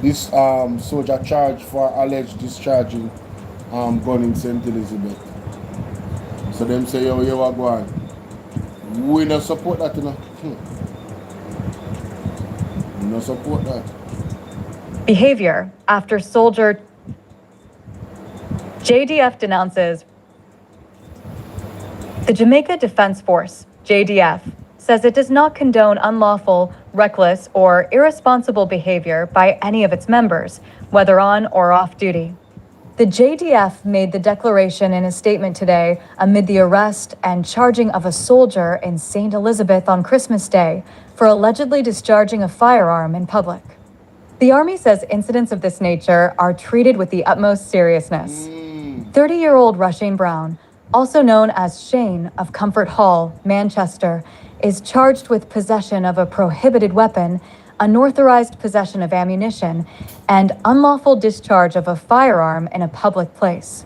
This soldier charged for alleged discharging gun in St. Elizabeth. So them say, yo, you are going. We not support that, you know. We not support that. Behavior after soldier. JDF denounces. The Jamaica Defense Force, JDF, says it does not condone unlawful, reckless, or irresponsible behavior by any of its members, whether on or off duty. The JDF made the declaration in a statement today amid the arrest and charging of a soldier in St. Elizabeth on Christmas Day for allegedly discharging a firearm in public. The Army says incidents of this nature are treated with the utmost seriousness. 30-year-old Rushane Brown, also known as Shane of Comfort Hall, Manchester, is charged with possession of a prohibited weapon, unauthorized possession of ammunition, and unlawful discharge of a firearm in a public place.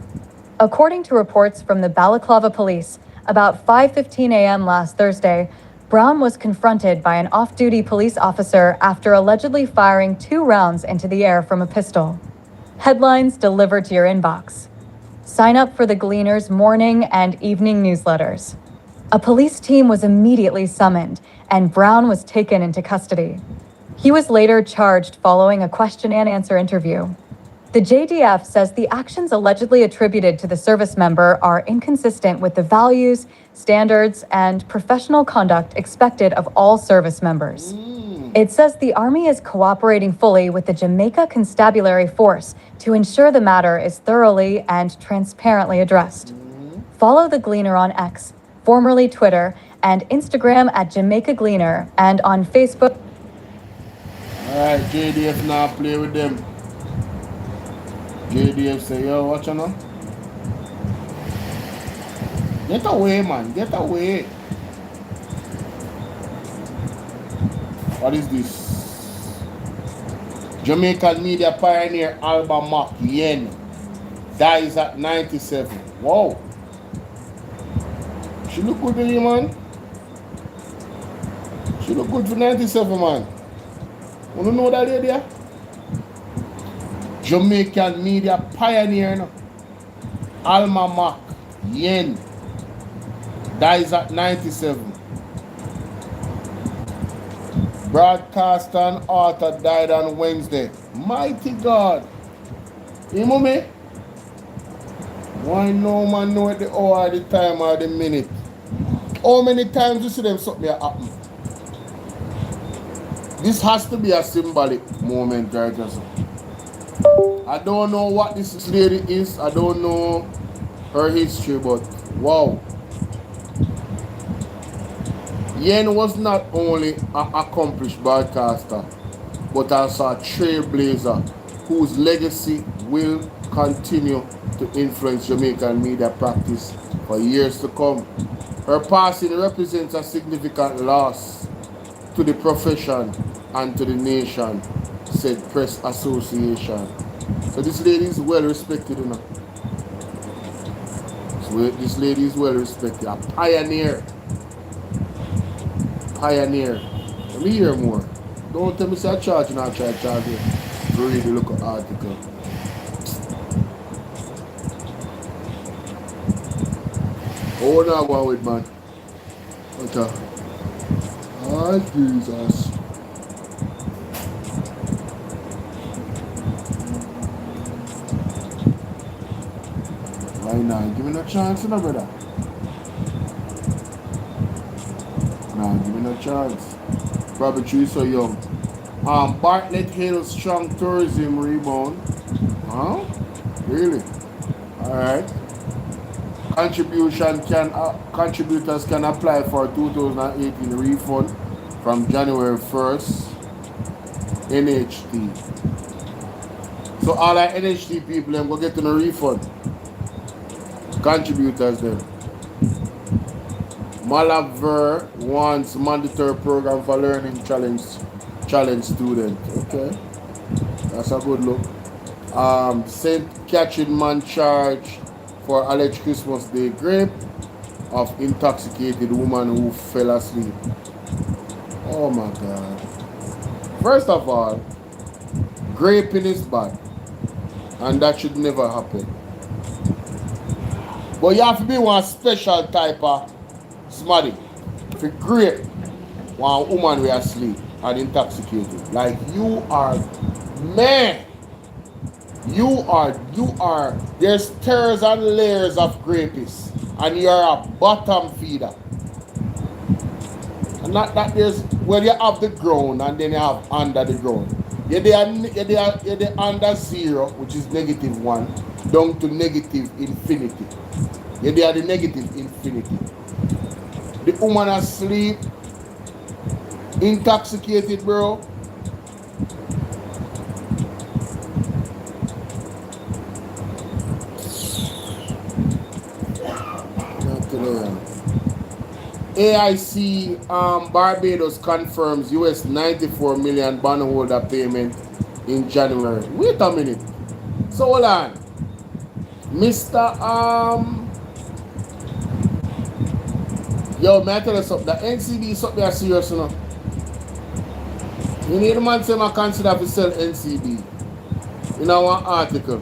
According to reports from the Balaclava police, about 5:15 a.m. last Thursday, Brown was confronted by an off-duty police officer after allegedly firing 2 rounds into the air from a pistol. Headlines delivered to your inbox. Sign up for the Gleaner's morning and evening newsletters. A police team was immediately summoned, and Brown was taken into custody. He was later charged following a question and answer interview. The JDF says the actions allegedly attributed to the service member are inconsistent with the values, standards, and professional conduct expected of all service members. It says the Army is cooperating fully with the Jamaica Constabulary Force to ensure the matter is thoroughly and transparently addressed. Follow the Gleaner on X, formerly Twitter, and Instagram at Jamaica Gleaner, and on Facebook. Alright, JDF now play with them. JDF say, yo, watch you now. Get away, man, get away. What is this? Jamaican media pioneer Alba Mac Yen dies at 97. Wow. She look good to you, man. She look good for 97, man. You don't know that lady? Jamaican media pioneer, no? Alma Mac Yen dies at 97. Broadcaster and author died on Wednesday. Mighty God. You know me? Why no man know at the hour, the time, or the minute? How many times you see them something happen? This has to be a symbolic moment, right? I don't know what this lady is. I don't know her history, but wow. Yen was not only an accomplished broadcaster, but also a trailblazer whose legacy will continue to influence Jamaican media practice for years to come. Her passing represents a significant loss to the profession and to the nation, said Press Association. So this lady is well respected, you know. So this lady is well respected, a pioneer. Pioneer. Let me hear more. Don't tell me say I charge and I try to charge you. Read the local article. Oh, now go with man. What oh, Jesus. Why not? Give me no chance, no brother. Nah, give me no chance. Probably true so young. Bartlett Hill strong tourism rebound. Huh? Really? Alright. Contributors can apply for 2018 refund from January 1st. NHT. So all our NHT people them go get a refund. Contributors then. Malaver wants mandatory program for learning challenge students. Okay. That's a good look. St. Catherine man charged for alleged Christmas Day grape of intoxicated woman who fell asleep. Oh my God. First of all, graping is bad. And that should never happen. But you have to be one special type of smarty. If you grape one woman who is asleep and intoxicated. Like you are, man. You are, there's tiers and layers of grapists. And you're a bottom feeder. And not that there's, well, you have the ground and then you have under the ground. You're there under zero, which is -1, down to negative infinity. You're there the negative infinity. The woman asleep, intoxicated, bro. AIC Barbados confirms US 94 million bondholder payment in January. Wait a minute. So hold on. Mr. Yo, may I tell you something? The NCB is something that's serious, you know. You need a man to consider to sell NCB in our article.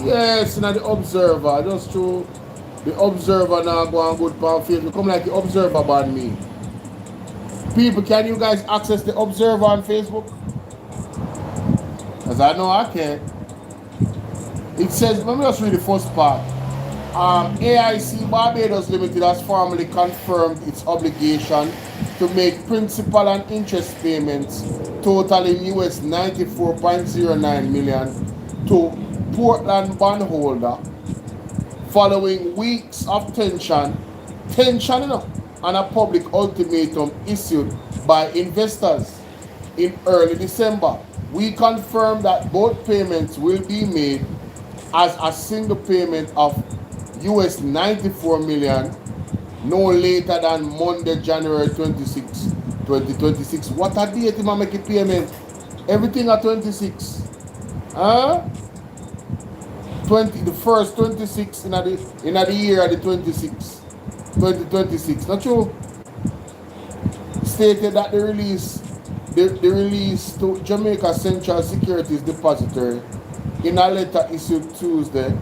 Yes, in the Observer, just to the Observer now go on good on Facebook. Come like the Observer ban me. People, can you guys access the Observer on Facebook? Because I know I can't. It says, let me just read the first part. AIC Barbados Limited has formally confirmed its obligation to make principal and interest payments totaling US 94.09 million to Portland bondholder following weeks of tension, you know, and a public ultimatum issued by investors in early December. We confirm that both payments will be made as a single payment of US 94 million no later than Monday, January 26, 2026. What a date him make a payment? Everything at 26. Huh? The first 26 in the year of the 26. 2026. Not true. Stated that the release to Jamaica Central Securities Depository in a letter issued today,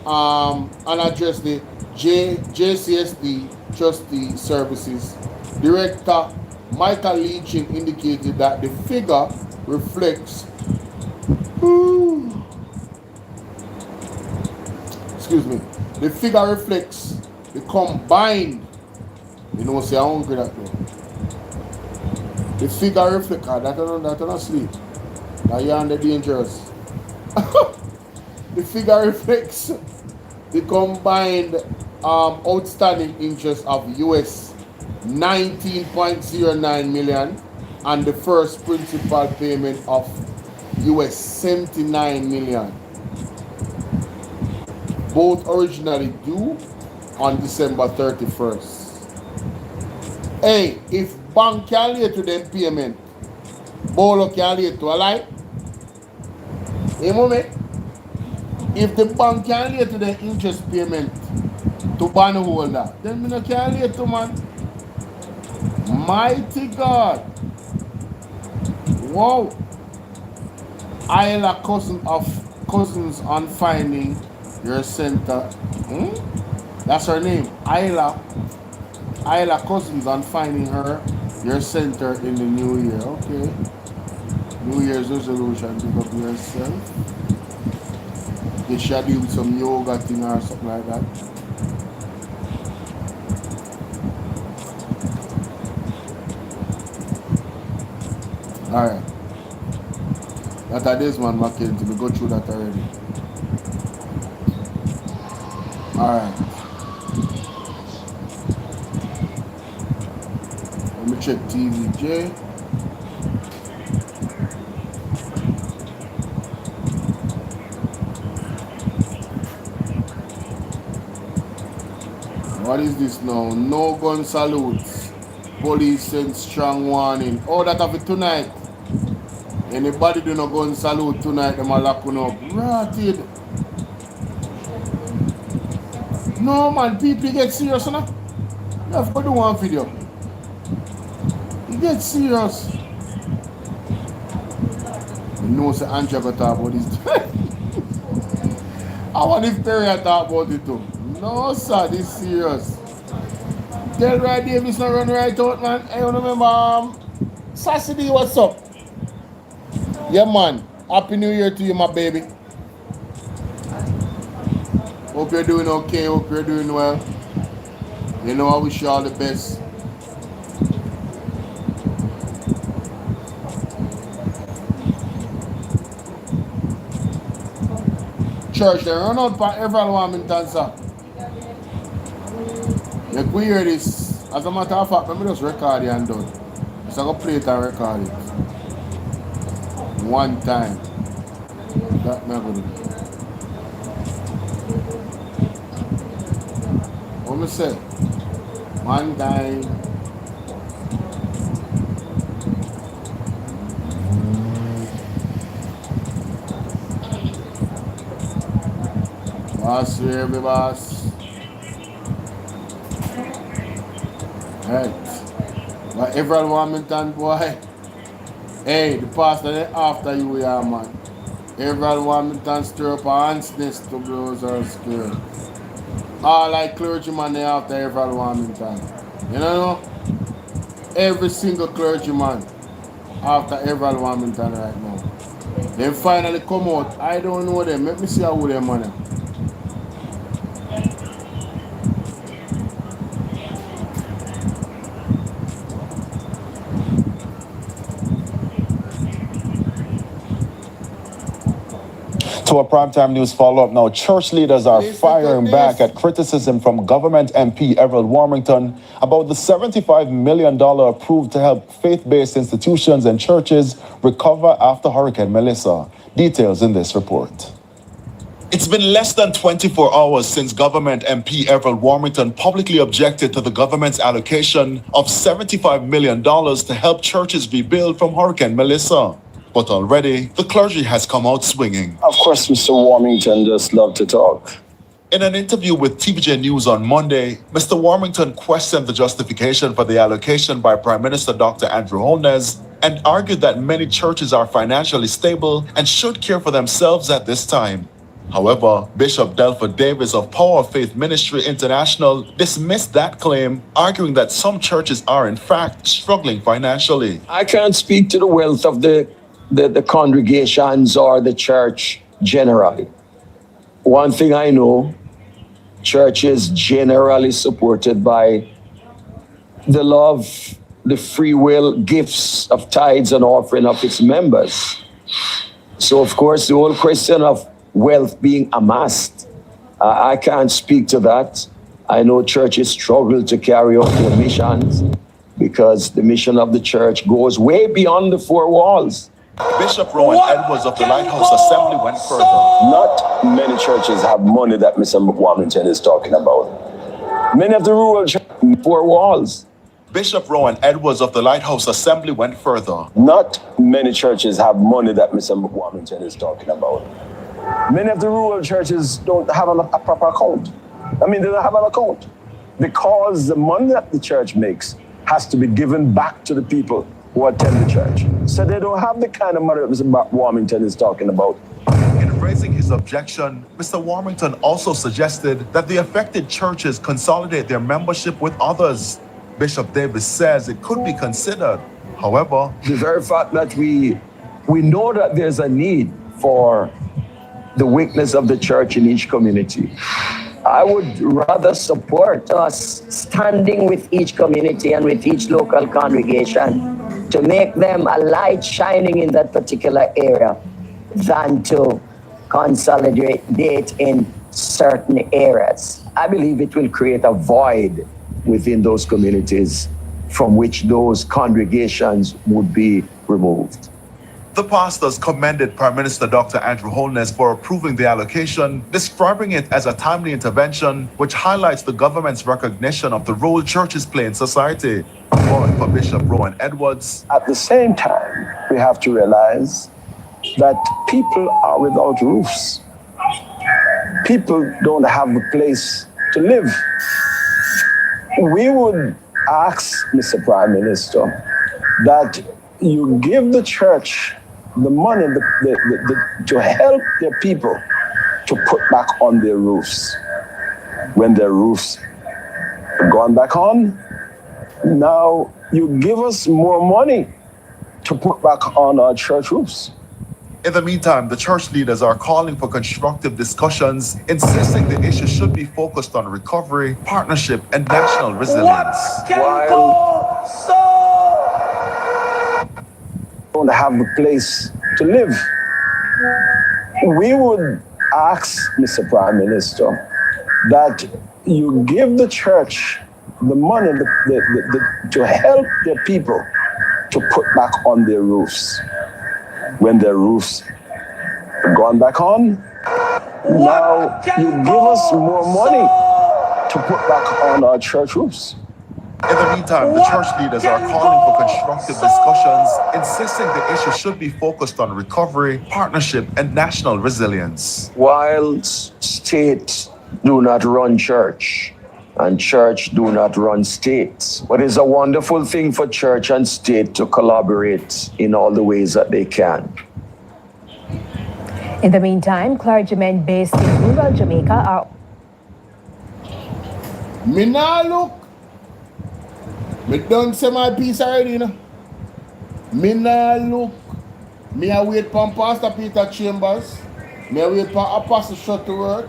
and addressed the JCSD Trustee Services Director Michael Leachin indicated that the figure reflects the combined, you know, say I hungry that though. The figure reflects that I don't sleep. Now you're on the dangerous. The figure reflects the combined outstanding interest of US 19.09 million and the first principal payment of US 79 million. Both originally due on December 31st. Hey, if bank can late to them payment, Bolo can late to a lie. Hey, moment. If the bank can late to the interest payment to bondholder, then we no can late to, man. Mighty God. Wow. Isla cousins on finding your center. That's her name. Isla cousins on finding your center in the new year. Okay. New Year's resolution, pick up yourself. Get you do with some yoga thing or something like that. Alright. That is man, Mackenzie. We go through that already. Alright. Let me check TVJ. What is this now? No gun salutes. Police send strong warning. Oh, that have it tonight. Anybody do no gun salute tonight, them a lock up. Rotted. No man, people get serious now. You have to do one video. You get serious. You know say Andrea got talk about this. I wonder if Terry talk about it too. No sir, this serious. Tell right Davis not run right out, man. Hey, you remember Saturday, what's up? Yeah man, Happy New Year to you, my baby. Hope you're doing okay, hope you're doing well. You know, I wish you all the best. Church, they run out for every Wilmington, sir. You can hear this. As a matter of fact, let me just record it and done. So I'm going to play it and record it. One time. That me going to do. What me say? One time. Boss, baby, boss. Right. But everyone Wilmington boy. Hey, the pastor they after you, yeah, man. Everyone Wilmington stir up a hand's nest to blows or stir. All like clergyman they after everyone Wilmington. You know? Every single clergyman after everyone Wilmington right now. They finally come out. I don't know them. Let me see how they money. To a primetime news follow-up now, church leaders are firing back at criticism from government MP Everett Warmington about the $75 million approved to help faith-based institutions and churches recover after Hurricane Melissa. Details in this report. It's been less than 24 hours since government MP Everett Warmington publicly objected to the government's allocation of $75 million to help churches rebuild from Hurricane Melissa. But already, the clergy has come out swinging. Of course, Mr. Warmington just love to talk. In an interview with TVJ News on Monday, Mr. Warmington questioned the justification for the allocation by Prime Minister Dr. Andrew Holness and argued that many churches are financially stable and should care for themselves at this time. However, Bishop Delford Davis of Power of Faith Ministry International dismissed that claim, arguing that some churches are in fact struggling financially. I can't speak to the wealth of the congregations or the church generally. One thing I know, church is generally supported by the love, the free will gifts of tithes and offering of its members. So of course, the whole question of wealth being amassed, I can't speak to that. I know churches struggle to carry out their missions because the mission of the church goes way beyond the four walls. Bishop Rowan Edwards of the Lighthouse Assembly went further. Not many churches have money that Mr. Warmington is talking about. Many of the rural churches, four walls. Bishop Rowan Edwards of the Lighthouse Assembly went further. Not many churches have money that Mr. Warmington is talking about. Many of the rural churches don't have a proper account. They don't have an account because the money that the church makes has to be given back to the people who attend the church. So they don't have the kind of money that Mr. Warmington is talking about. In raising his objection, Mr. Warmington also suggested that the affected churches consolidate their membership with others. Bishop Davis says it could be considered. However, the very fact that we know that there's a need for the weakness of the church in each community, I would rather support us standing with each community and with each local congregation to make them a light shining in that particular area than to consolidate in certain areas. I believe it will create a void within those communities from which those congregations would be removed. The pastors commended Prime Minister Dr. Andrew Holness for approving the allocation, describing it as a timely intervention which highlights the government's recognition of the role churches play in society. Calling for Bishop Rowan Edwards. At the same time, we have to realize that people are without roofs. People don't have a place to live. We would ask, Mr. Prime Minister, that you give the church the money to help their people to put back on their roofs. When their roofs have gone back on, now you give us more money to put back on our church roofs. In the meantime, the church leaders are calling for constructive discussions, insisting the issue should be focused on recovery, partnership, and national resilience. Don't have a place to live. We would ask, Mr. Prime Minister, that you give the church the money to help their people to put back on their roofs. When their roofs have gone back on, now you give us more money to put back on our church roofs. In the meantime, the church leaders are calling for constructive discussions, insisting the issue should be focused on recovery, partnership, and national resilience. While states do not run church, and church do not run states, but it's a wonderful thing for church and state to collaborate in all the ways that they can. In the meantime, clergymen based in rural Jamaica are... Me nah look. Me done say my piece already, you know. Me nah look. Me a wait for Pastor Peter Chambers. Me a wait for Apostle Shuttleworth.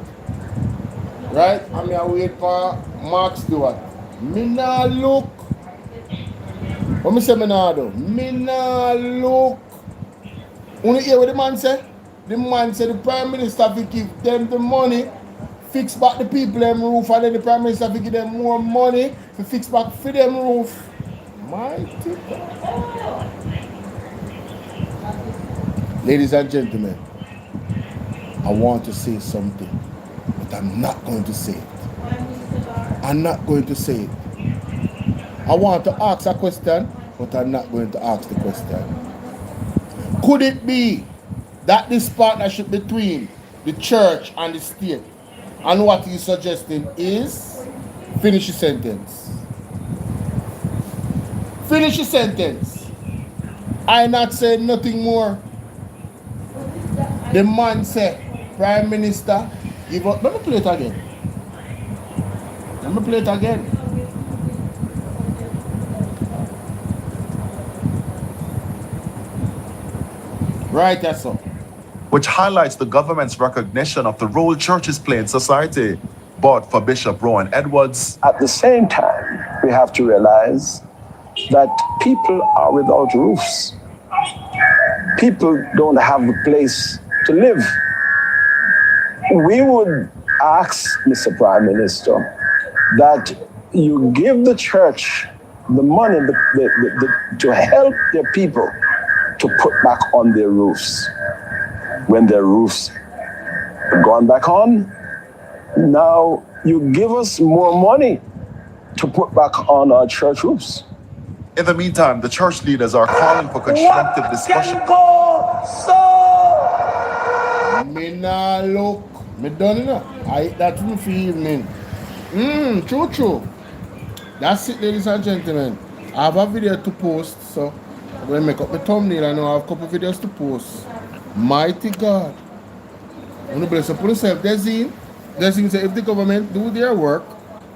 Right? And me a wait for Mark Stewart. Me nah look. What me say me nah do? Me nah look. Only hear what the man say? The man said the Prime Minister will give them the money, fix back the people them roof, and then the Prime Minister will give them more money to fix back for them roof. Mighty God. Ladies and gentlemen, I want to say something, but I'm not going to say it. I'm not going to say it. I want to ask a question, but I'm not going to ask the question. Could it be that this partnership between the church and the state, and what he's suggesting is, finish the sentence. Finish the sentence. I'm not saying nothing more. The man said, Prime Minister, give up. Let me play it again. Let me play it again. Right, that's all. Which highlights the government's recognition of the role churches play in society. But for Bishop Rowan Edwards, at the same time, we have to realize that people are without roofs. People don't have a place to live. We would ask, Mr. Prime Minister, that you give the church the money to help their people to put back on their roofs. When their roofs are gone back on, now you give us more money to put back on our church roofs. In the meantime, the church leaders are calling for constructive discussion. Me nah look. Me done enough. That's me for evening. True. That's it, ladies and gentlemen. I have a video to post, so I'm going to make up my thumbnail. I know I have a couple of videos to post. Mighty God. I'm going to bless up yourself. Desi say if the government do their work,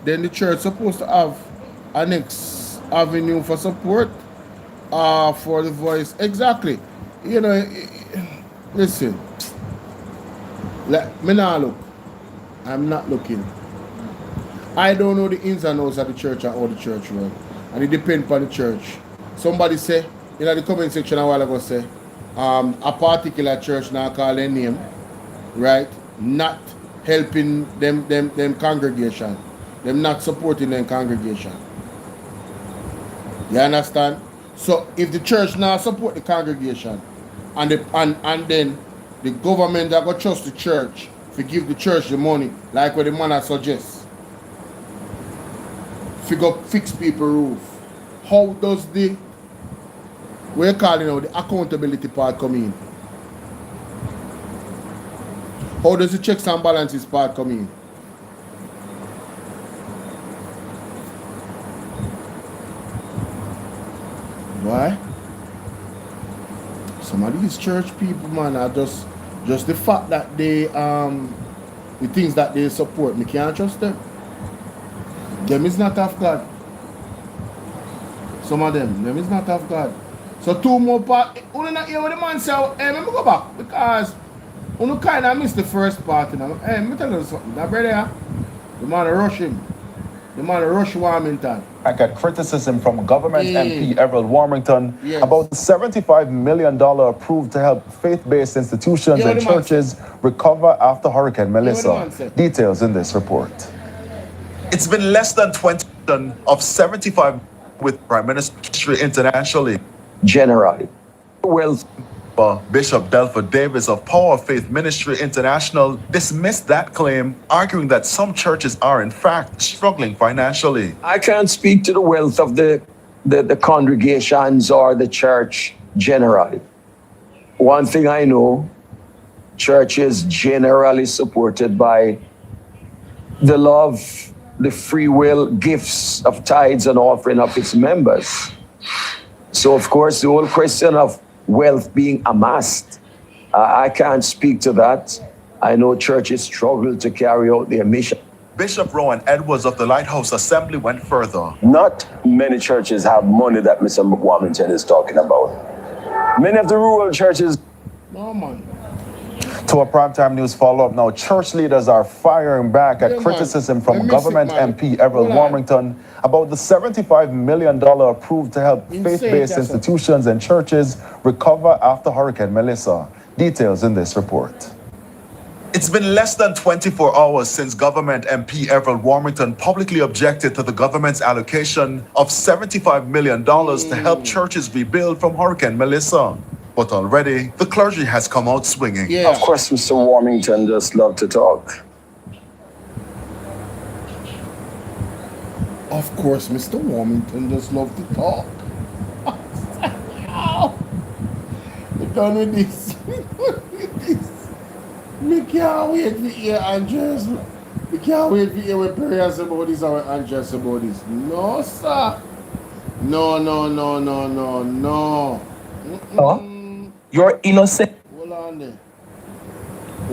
then the church is supposed to have a next avenue for support for the voice. Exactly. You know, listen. Me nah look. I'm not looking. I don't know the ins and outs of the church and how the church run. And it depends on the church. Somebody say, in the comment section a while ago say, a particular church now call their name, right? Not helping them congregation. Them not supporting them congregation. You understand? So if the church now support the congregation and then the government that go trust the church to give the church the money, like what the man suggests. Fix people roof. How does the we're calling out the accountability part come in? How does the checks and balances part come in? Why? Some of these church people, man, are just the fact that they the things that they support, me can't trust them. Them is not of God. Some of them is not of God. So two more part. You not hear what the man say, hey, let me go back. Because you kind of missed the first part. You know? Hey, let me tell you something. That brother, the man rush him. The man rush Warmington. I got criticism from government MP Everett Warmington about the $75 million approved to help faith-based institutions and churches recover after Hurricane Melissa. Details in this report. It's been less than 20 of 75 with Prime Ministry internationally. Generally. Wealth. Bishop Delford Davis of Power of Faith Ministry International dismissed that claim, arguing that some churches are in fact struggling financially. I can't speak to the wealth of the congregations or the church generally. One thing I know, church is generally supported by the love, the free will gifts of tithes and offering of its members. So of course, the whole question of wealth being amassed, I can't speak to that. I know churches struggle to carry out their mission. Bishop Rowan Edwards of the Lighthouse Assembly went further. Not many churches have money that Mr. Warmington is talking about. Many of the rural churches. No money. To a primetime news follow-up now, church leaders are firing back at criticism from government MP Everett Warmington about the $75 million approved to help faith-based institutions and churches recover after Hurricane Melissa. Details in this report. It's been less than 24 hours since government MP Everett Warmington publicly objected to the government's allocation of $75 million to help churches rebuild from Hurricane Melissa. But already, the clergy has come out swinging. Yeah. Of course, Mr. Warmington just love to talk. Of course, Mr. Warmington just love to talk. We're done with this. We can't wait to hear Andres. We can't wait to hear what Perry has about this or what Andres about this. No, sir. No. You're innocent. Hold on there. I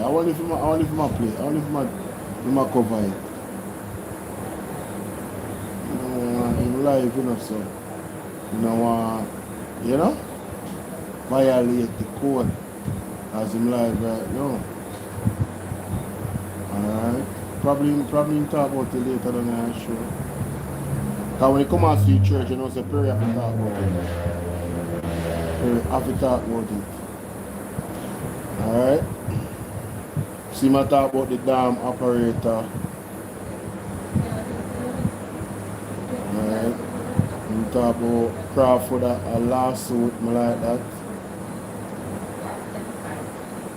want if my play. I want if my cover it. In life, so. You know? Violate the code as him live right now. Alright. Probably talk about it later than I'm sure. Because when you come out to the church, you know, say Perry have to talk about it. Perry have to talk about it. Alright. See me talk about the damn operator. Alright. We talk about Crawford a lawsuit, I like that.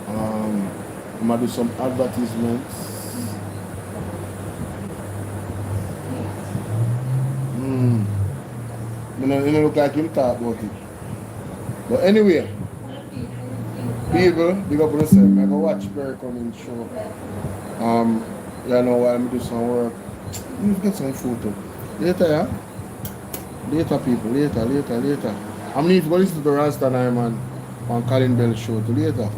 I'm gonna do some advertisements. It don't look like him talk about it. But anyway, people, big up yourself. I go watch Perry coming show. You know why I'm do some work. Let me get some photo. Later, yeah? Later, people. Later. I'm going to go listen to the Rasta Nine man on Colin Bell show. Later.